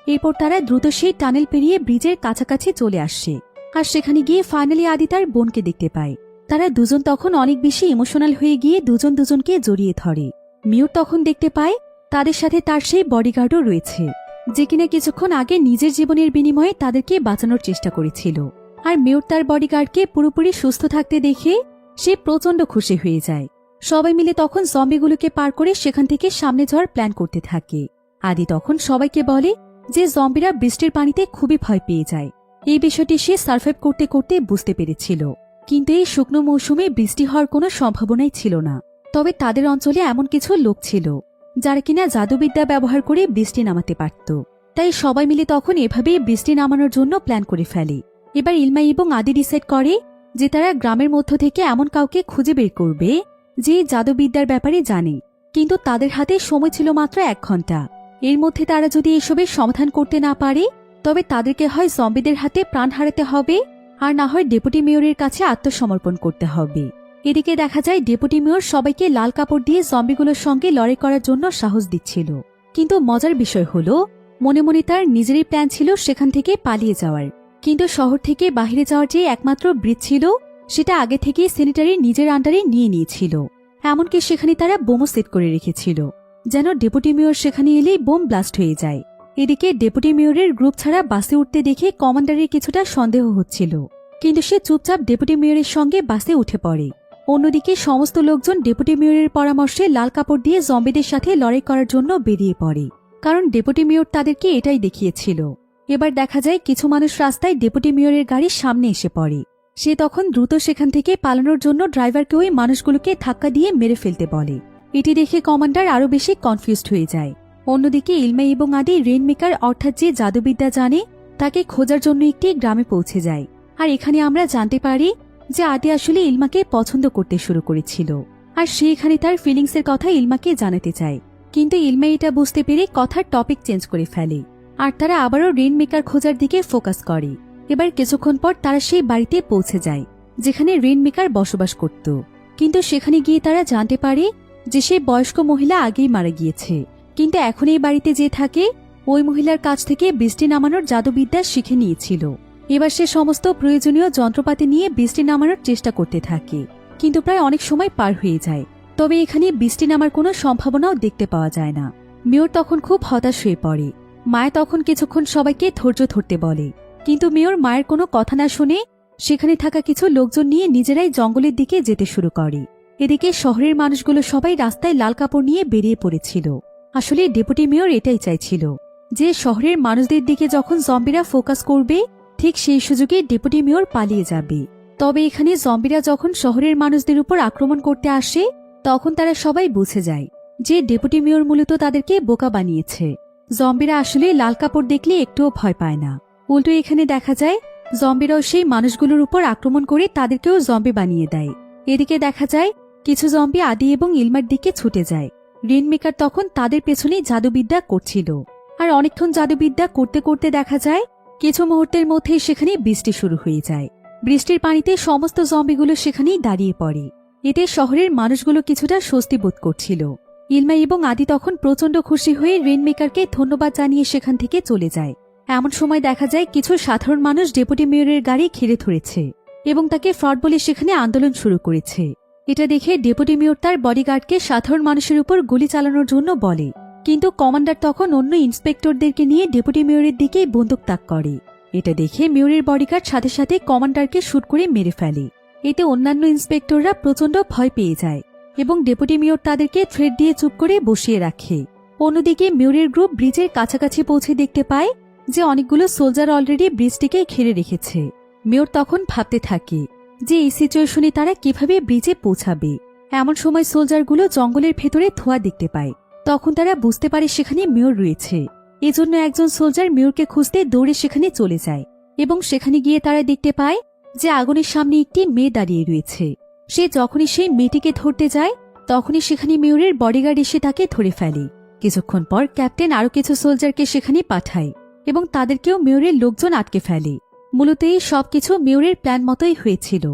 এরপর তারা দ্রুত সেই টানেল পেরিয়ে ব্রিজের কাছাকাছি চলে আসে। আর সেখানে গিয়ে ফাইনালি আদি তার বোনকে দেখতে পায়। তারা দুজন তখন অনেক বেশি ইমোশনাল হয়ে গিয়ে দুজন দুজনকে জড়িয়ে ধরে। মেয়র তখন দেখতে পায় তাদের সাথে তার সেই বডিগার্ডও রয়েছে, যে কিনা কিছুক্ষণ আগে নিজের জীবনের বিনিময়ে তাদেরকে বাঁচানোর চেষ্টা করেছিল। আর মেয়র তার বডিগার্ডকে পুরোপুরি সুস্থ থাকতে দেখে সে প্রচণ্ড খুশি হয়ে যায়। সবাই মিলে তখন জম্বিগুলোকে পার করে সেখান থেকে সামনে যাওয়ার প্ল্যান করতে থাকে। আদি তখন সবাইকে বলে যে জম্বিরা বৃষ্টির পানিতে খুবই ভয় পেয়ে যায়। এই বিষয়টি সে সার্ভাইভ করতে করতে বুঝতে পেরেছিল, কিন্তু এই শুকনো মৌসুমে বৃষ্টি হওয়ার কোনো সম্ভাবনাই ছিল না। তবে তাদের অঞ্চলে এমন কিছু লোক ছিল যারা কিনা জাদুবিদ্যা ব্যবহার করে বৃষ্টি নামাতে পারত। তাই সবাই মিলে তখন এভাবেই বৃষ্টি নামানোর জন্য প্ল্যান করে ফেলে। এবার ইলমা এবং আদি ডিসাইড করে যে তারা গ্রামের মধ্য থেকে এমন কাউকে খুঁজে বের করবে যে জাদুবিদ্যার ব্যাপারে জানে, কিন্তু তাদের হাতে সময় ছিল মাত্র 1 ঘন্টা। এর মধ্যে তারা যদি এসবের সমাধান করতে না পারে তবে তাদেরকে হয় জম্বিদের হাতে প্রাণ হারাতে হবে, আর না হয় ডেপুটি মেয়রের কাছে আত্মসমর্পণ করতে হবে। এদিকে দেখা যায় ডেপুটি মেয়র সবাইকে লাল কাপড় দিয়ে জম্বিগুলোর সঙ্গে লড়াই করার জন্য সাহস দিচ্ছিল। কিন্তু মজার বিষয় হলো মনে মনে তার নিজেরই প্ল্যান ছিল সেখান থেকে পালিয়ে যাওয়ার, কিন্তু শহর থেকে বাহিরে যাওয়ার যে একমাত্র ব্রিজ ছিল সেটা আগে থেকেই সেনেটারি নিজের আন্ডারে নিয়ে নিয়েছিল। এমনকি সেখানে তারা বোমও সেট করে রেখেছিল, যেন ডেপুটি মেয়র সেখানে এলেই বোম ব্লাস্ট হয়ে যায়। এদিকে ডেপুটি মেয়রের গ্রুপ ছাড়া বাসে উঠতে দেখে কমান্ডারের কিছুটা সন্দেহ হচ্ছিল, কিন্তু সে চুপচাপ ডেপুটি মেয়রের সঙ্গে বাসে উঠে পড়ে। অন্যদিকে সমস্ত লোকজন ডেপুটি মেয়রের পরামর্শে লাল কাপড় দিয়ে জম্বিদের সাথে লড়াই করার জন্য বেরিয়ে পড়ে, কারণ ডেপুটি মেয়র তাদেরকে এটাই দেখিয়েছিল। এবার দেখা যায় কিছু মানুষ রাস্তায় ডেপুটি মেয়রের গাড়ির সামনে এসে পড়ে। সে তখন দ্রুত সেখান থেকে পালানোর জন্য ড্রাইভারকে ওই মানুষগুলোকে ধাক্কা দিয়ে মেরে ফেলতে বলে। এটি দেখে কমান্ডার আরও বেশি কনফিউজড হয়ে যায়। অন্যদিকে ইলমা এবং আদি রেইনমেকার অর্থাৎ যে জাদুবিদ্যা জানে তাকে খোঁজার জন্য একটি গ্রামে পৌঁছে যায়। আর এখানে আমরা জানতে পারি যে আদি আসলে ইলমাকে পছন্দ করতে শুরু করেছিল, আর সে এখানে তার ফিলিংসের কথা ইলমাকে জানাতে চায়। কিন্তু ইলমা এটা বুঝতে পেরে কথার টপিক চেঞ্জ করে ফেলে, আর তারা আবারও রেইনমেকার খোঁজার দিকে ফোকাস করে। এবার কিছুক্ষণ পর তারা সেই বাড়িতে পৌঁছে যায় যেখানে রেইনমেকার বসবাস করত। কিন্তু সেখানে গিয়ে তারা জানতে পারে যে সেই বয়স্ক মহিলা আগেই মারা গিয়েছে, কিন্তু এখন এই বাড়িতে যে থাকে ওই মহিলার কাছ থেকে বৃষ্টি নামানোর জাদুবিদ্যা শিখে নিয়েছিল। এবার সে সমস্ত প্রয়োজনীয় যন্ত্রপাতি নিয়ে বৃষ্টি নামানোর চেষ্টা করতে থাকে, কিন্তু প্রায় অনেক সময় পার হয়ে যায়। তবে এখানে বৃষ্টি নামার কোনো সম্ভাবনাও দেখতে পাওয়া যায় না। মেয়র তখন খুব হতাশ হয়ে পড়ে। মায়া তখন কিছুক্ষণ সবাইকে ধৈর্য ধরতে বলে, কিন্তু মেয়র মায়ের কোনো কথা না শুনে সেখানে থাকা কিছু লোকজন নিয়ে নিজেরাই জঙ্গলের দিকে যেতে শুরু করে। এদিকে শহরের মানুষগুলো সবাই রাস্তায় লাল কাপড় নিয়ে বেরিয়ে পড়েছিল। আসলে ডেপুটি মেয়র এটাই চাইছিল যে শহরের মানুষদের দিকে যখন জম্বিরা ফোকাস করবে ঠিক সেই সুযোগে ডেপুটি মেয়র পালিয়ে যাবে। তবে এখানে জম্বিরা যখন শহরের মানুষদের উপর আক্রমণ করতে আসে তখন তারা সবাই বুঝে যায় যে ডেপুটি মেয়র মূলত তাদেরকে বোকা বানিয়েছে। জম্বিরা আসলে লাল কাপড় দেখলে একটুও ভয় পায় না। উল্টো এখানে দেখা যায় জম্বিরাও সেই মানুষগুলোর উপর আক্রমণ করে তাদেরকেও জম্বি বানিয়ে দেয়। এদিকে দেখা যায় কিছু জম্বি আদি এবং ইলমার দিকে ছুটে যায়। রেইনমেকার তখন তাদের পেছনেই জাদুবিদ্যা করছিল। আর অনেকক্ষণ জাদুবিদ্যা করতে করতে দেখা যায় কিছু মুহূর্তের মধ্যেই সেখানে বৃষ্টি শুরু হয়ে যায়। বৃষ্টির পানিতে সমস্ত জম্বিগুলো সেখানেই দাঁড়িয়ে পড়ে। এতে শহরের মানুষগুলো কিছুটা স্বস্তি বোধ করছিল। ইলমা এবং আদি তখন প্রচণ্ড খুশি হয়ে রেইনমেকারকে ধন্যবাদ জানিয়ে সেখান থেকে চলে যায়। এমন সময় দেখা যায় কিছু সাধারণ মানুষ ডেপুটি মেয়রের গাড়ি ঘিরে ধরেছে এবং তাকে ফ্রড বলে সেখানে আন্দোলন শুরু করেছে। এটা দেখে ডেপুটি মেয়র তার বডিগার্ডকে সাধারণ মানুষের উপর গুলি চালানোর জন্য বলে, কিন্তু কমান্ডার তখন অন্য ইন্সপেক্টরদেরকে নিয়ে ডেপুটি মেয়রের দিকেই বন্দুক তাক করে। এটা দেখে মেয়রের বডিগার্ড সাথে সাথে কমান্ডারকে শুট করে মেরে ফেলে। এতে অন্যান্য ইন্সপেক্টররা প্রচণ্ড ভয় পেয়ে যায় এবং ডেপুটি মেয়র তাদেরকে থ্রেড দিয়ে চুপ করে বসিয়ে রাখে। অন্যদিকে মেয়রের গ্রুপ ব্রিজের কাছাকাছি পৌঁছে দেখতে পায় যে অনেকগুলো সোলজার অলরেডি ব্রিজটিকে ঘিরে রেখেছে। মেয়র তখন ভাবতে থাকে যে এই সিচুয়েশনে তারা কিভাবে ব্রিজে পৌঁছাবে। এমন সময় সোলজারগুলো জঙ্গলের ভেতরে ধোঁয়া দেখতে পায়। তখন তারা বুঝতে পারে সেখানে মেয়র রয়েছে। এজন্য একজন সোলজার মেয়রকে খুঁজতে দৌড়ে সেখানে চলে যায় এবং সেখানে গিয়ে তারা দেখতে পায় যে আগুনের সামনে একটি মেয়ে দাঁড়িয়ে রয়েছে। সে যখনই সেই মেয়েটিকে ধরতে যায় তখনই সেখানে মেয়রের বডিগার্ড এসে তাকে ধরে ফেলে। কিছুক্ষণ পর ক্যাপ্টেন আরও কিছু সোলজারকে সেখানে পাঠায় এবং তাদেরকেও মেয়রের লোকজন আটকে ফেলে। মূলত এই সবকিছু মেয়রের প্ল্যান মতোই হয়েছিল।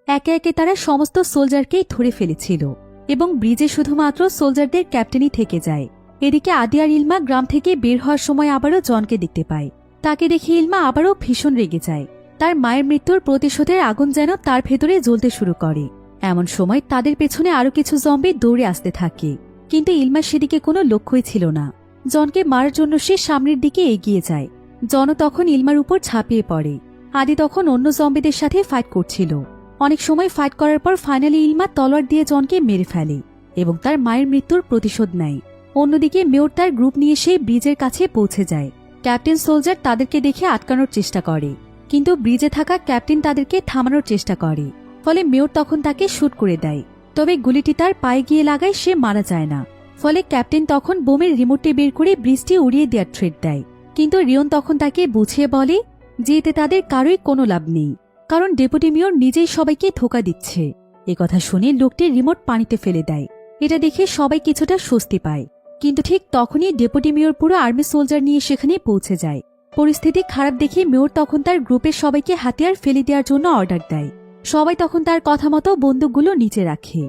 একে একে তারা সমস্ত সোলজারকেই ধরে ফেলেছিল এবং ব্রিজে শুধুমাত্র সোলজারদের ক্যাপ্টেনই থেকে যায়। এদিকে আদি আর ইলমা গ্রাম থেকে বের হওয়ার সময় আবারও জনকে দেখতে পায়। তাকে দেখে ইলমা আবারও ভীষণ রেগে যায়। তার মায়ের মৃত্যুর প্রতিশোধের আগুন যেন তার ভেতরে জ্বলতে শুরু করে। এমন সময় তাদের পেছনে আরো কিছু জম্বি দৌড়ে আসতে থাকে, কিন্তু ইলমা সেদিকে কোনো লক্ষ্যই ছিল না। জনকে মারার জন্য সে সামনের দিকে এগিয়ে যায়। জন তখন ইলমার উপর ঝাঁপিয়ে পড়ে। আদি তখন অন্য জম্বিদের সাথে ফাইট করছিল। অনেক সময় ফাইট করার পর ফাইনালি ইলমা তলোয়ার দিয়ে জনকে মেরে ফেলে এবং তার মায়ের মৃত্যুর প্রতিশোধ নেয়। অন্যদিকে মেয়র তার গ্রুপ নিয়ে সেই ব্রিজের কাছে পৌঁছে যায়। ক্যাপ্টেন সোলজার তাদেরকে দেখে আটকানোর চেষ্টা করে, কিন্তু ব্রিজে থাকা ক্যাপ্টেন তাদেরকে থামানোর চেষ্টা করে। ফলে মেয়র তখন তাকে শুট করে দেয়। তবে গুলিটি তার পায়ে গিয়ে লাগায় সে মারা যায় না। ফলে ক্যাপ্টেন তখন বোমের রিমোটটি বের করে ব্রিজটি উড়িয়ে দেওয়ার থ্রেট দেয়, কিন্তু রিয়ন তখন তাকে বুঝিয়ে বলে যে এতে তাদের কারোই কোনো লাভ নেই, কারণ ডেপুটি মেয়র নিজেই সবাইকে ধোঁকা দিচ্ছে। একথা শুনে লোকটি রিমোট পানিতে ফেলে দেয়। এটা দেখে সবাই কিছুটা স্বস্তি পায়, কিন্তু ঠিক তখনই ডেপুটি মেয়র পুরো আর্মি সোলজার নিয়ে সেখানে পৌঁছে যায়। পরিস্থিতি খারাপ দেখে মেয়র তখন তার গ্রুপের সবাইকে হাতিয়ার ফেলে দেওয়ার জন্য অর্ডার দেয়। সবাই তখন তার কথা মতো বন্দুকগুলো নিচে রাখে।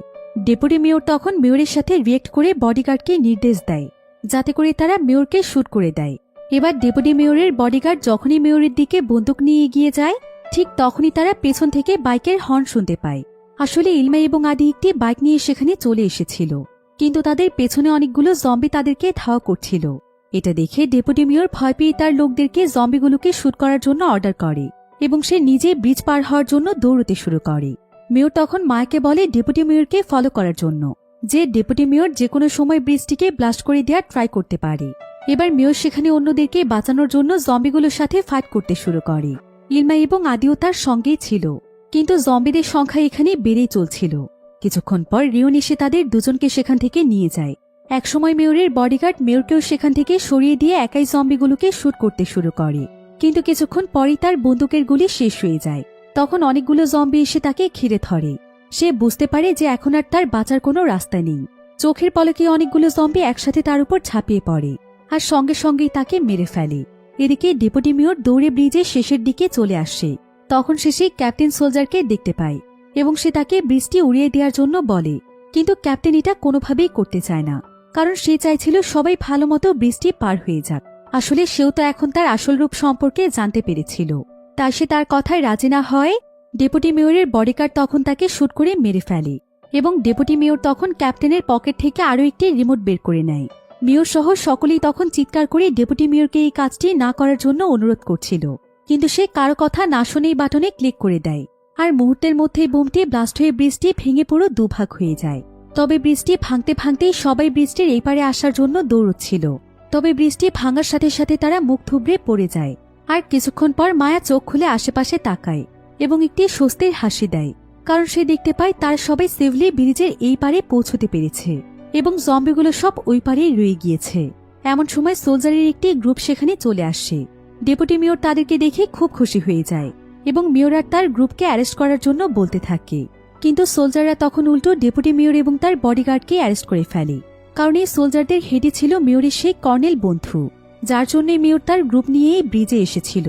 ডেপুটি মেয়র তখন মেয়রের সাথে রিয়েক্ট করে বডিগার্ডকে নির্দেশ দেয় যাতে করে তারা মেয়রকে শুট করে দেয়। এবার ডেপুটি মেয়রের বডিগার্ড যখনই মেয়রের দিকে বন্দুক নিয়ে এগিয়ে যায় ঠিক তখনই তারা পেছন থেকে বাইকের হর্ন শুনতে পায়। আসলে ইলমা এবং আদি একটি বাইক নিয়ে সেখানে চলে এসেছিল, কিন্তু তাদের পেছনে অনেকগুলো জম্বি তাদেরকে ধাওয়া করছিল। এটা দেখে ডেপুটি মেয়র ভয় পেয়ে তার লোকদেরকে জম্বিগুলোকে শুট করার জন্য অর্ডার করে এবং সে নিজে ব্রিজ পার হওয়ার জন্য দৌড়তে শুরু করে। মেয়র তখন মায়াকে বলে ডেপুটি মেয়রকে ফলো করার জন্য, যে ডেপুটি মেয়র যে কোনো সময় ব্রিজটিকে ব্লাস্ট করে দেওয়ার ট্রাই করতে পারে। এবার মেয়র সেখানে অন্যদেরকে বাঁচানোর জন্য জম্বিগুলোর সাথে ফাইট করতে শুরু করে। ইলমা এবং আদিও তার সঙ্গেই ছিল, কিন্তু জম্বিদের সংখ্যা এখানে বেড়েই চলছিল। কিছুক্ষণ পর রিয়ন এসে তাদের দুজনকে সেখান থেকে নিয়ে যায়। একসময় মেয়রের বডিগার্ড মেয়রকেও সেখান থেকে সরিয়ে দিয়ে একাই জম্বিগুলোকে শুট করতে শুরু করে, কিন্তু কিছুক্ষণ পরই তার বন্দুকের গুলি শেষ হয়ে যায়। তখন অনেকগুলো জম্বি এসে তাকে ঘিরে ধরে। সে বুঝতে পারে যে এখন আর তার বাঁচার কোনো রাস্তা নেই। চোখের পলকে অনেকগুলো জম্বি একসাথে তার উপর ঝাঁপিয়ে পড়ে আর সঙ্গে সঙ্গেই তাকে মেরে ফেলে। এদিকে ডেপুটি মেয়র দৌড়ে ব্রিজের শেষের দিকে চলে আসে। তখন সে ক্যাপ্টেন সোলজারকে দেখতে পায় এবং সে তাকে ব্রিজটি উড়িয়ে দেওয়ার জন্য বলে, কিন্তু ক্যাপ্টেন এটা কোনোভাবেই করতে চায় না, কারণ সে চাইছিল সবাই ভালোমতো ব্রিজটি পার হয়ে যাক। আসলে সেও তো এখন তার আসল রূপ সম্পর্কে জানতে পেরেছিল, তাই সে তার কথায় রাজি না হয়। ডেপুটি মেয়রের বডিগার্ড তখন তাকে শুট করে মেরে ফেলে এবং ডেপুটি মেয়র তখন ক্যাপ্টেনের পকেট থেকে আরও একটি রিমোট বের করে নেয়। মেয়র সহ সকলেই তখন চিৎকার করে ডেপুটি মেয়রকে এই কাজটি না করার জন্য অনুরোধ করছিল, কিন্তু সে কারো কথা না শুনেই বাটনে ক্লিক করে দেয়। আর মুহূর্তের মধ্যেই বোমটি ব্লাস্ট হয়ে ব্রিজটি ভেঙে পুরো দুভাগ হয়ে যায়। তবে ব্রিজটি ভাঙতে ভাঙতেই সবাই ব্রিজটির এই পারে আসার জন্য দৌড়চ্ছিল। তবে ব্রিজটি ভাঙার সাথে সাথে তারা মুখ থুবড়ে পড়ে যায়। আর কিছুক্ষণ পর মায়া চোখ খুলে আশেপাশে তাকায় এবং একটি স্বস্তির হাসি দেয়, কারণ সে দেখতে পায় তার সবাই সেফলি ব্রিজের এই পারে পৌঁছতে পেরেছে এবং জম্বিগুলো সব ওই পারেই রয়ে গিয়েছে। এমন সময় সোলজারের একটি গ্রুপ সেখানে চলে আসে। ডেপুটি মেয়র তাদেরকে দেখে খুব খুশি হয়ে যায় এবং মেয়র আর তার গ্রুপকে অ্যারেস্ট করার জন্য বলতে থাকে, কিন্তু সোলজাররা তখন উল্টো ডেপুটি মেয়র এবং তার বডিগার্ডকে অ্যারেস্ট করে ফেলে, কারণ এই সোলজারদের হেডে ছিল মেয়রের সেই কর্নেল বন্ধু, যার জন্য মেয়র তার গ্রুপ নিয়েই ব্রিজে এসেছিল।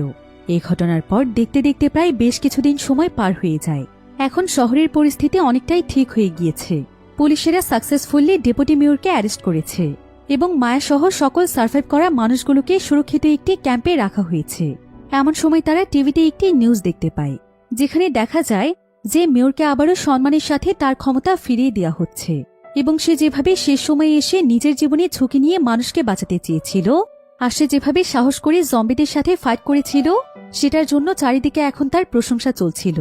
এই ঘটনার পর দেখতে দেখতে প্রায় বেশ কিছুদিন সময় পার হয়ে যায়। এখন শহরের পরিস্থিতি অনেকটাই ঠিক হয়ে গিয়েছে। পুলিশেরা সাকসেসফুলি ডেপুটি মেয়রকে অ্যারেস্ট করেছে এবং মায়াসহ সকল সার্ভাইভ করা মানুষগুলোকে সুরক্ষিত একটি ক্যাম্পে রাখা হয়েছে। এমন সময় তারা টিভিতে একটি নিউজ দেখতে পায়, যেখানে দেখা যায় যে মেয়রকে আবারও সম্মানের সাথে তার ক্ষমতা ফিরিয়ে দেওয়া হচ্ছে এবং সে যেভাবে শেষ সময়ে এসে নিজের জীবনে ঝুঁকি নিয়ে মানুষকে বাঁচাতে চেয়েছিল, আর সে যেভাবে সাহস করে জম্বিদের সাথে ফাইট করেছিল, সেটার জন্য চারিদিকে এখন তার প্রশংসা চলছিল।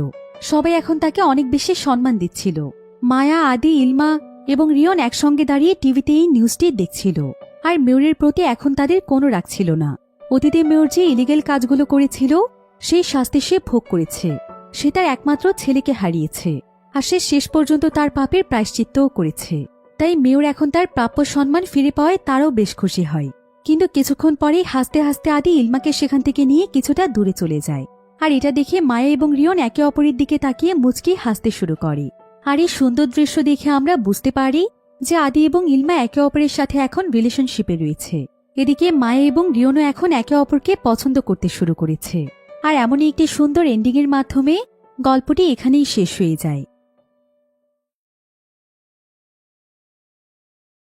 সবাই এখন তাকে অনেক বেশি সম্মান দিচ্ছিল। মায়া, আদি, ইলমা এবং রিয়ন একসঙ্গে দাঁড়িয়ে টিভিতে এই নিউজটি দেখছিল, আর মেয়রের প্রতি এখন তাদের কোনো রাগ ছিল না। অতীতে মেয়র যে ইলিগেল কাজগুলো করেছিল সেই শাস্তি সে ভোগ করেছে। সে তার একমাত্র ছেলেকে হারিয়েছে, আর সে শেষ পর্যন্ত তার পাপের প্রায়শ্চিত্তও করেছে। তাই মেয়র এখন তার প্রাপ্য সম্মান ফিরে পাওয়ায় তারও বেশ খুশি হয়। কিন্তু কিছুক্ষণ পরেই হাসতে হাসতে আদি ইলমাকে সেখান থেকে নিয়ে কিছুটা দূরে চলে যায়, আর এটা দেখে মায়া এবং রিয়ন একে অপরের দিকে তাকিয়ে মুচকি হাসতে শুরু করে। আর এই সুন্দর দৃশ্য দেখে আমরা বুঝতে পারি যে আদি এবং ইলমা একে অপরের সাথে এখন রিলেশনশিপে রয়েছে। এদিকে মায়া এবং রিয়নও এখন একে অপরকে পছন্দ করতে শুরু করেছে। আর এমনই একটি সুন্দর এন্ডিংয়ের মাধ্যমে গল্পটি এখানেই শেষ হয়ে যায়।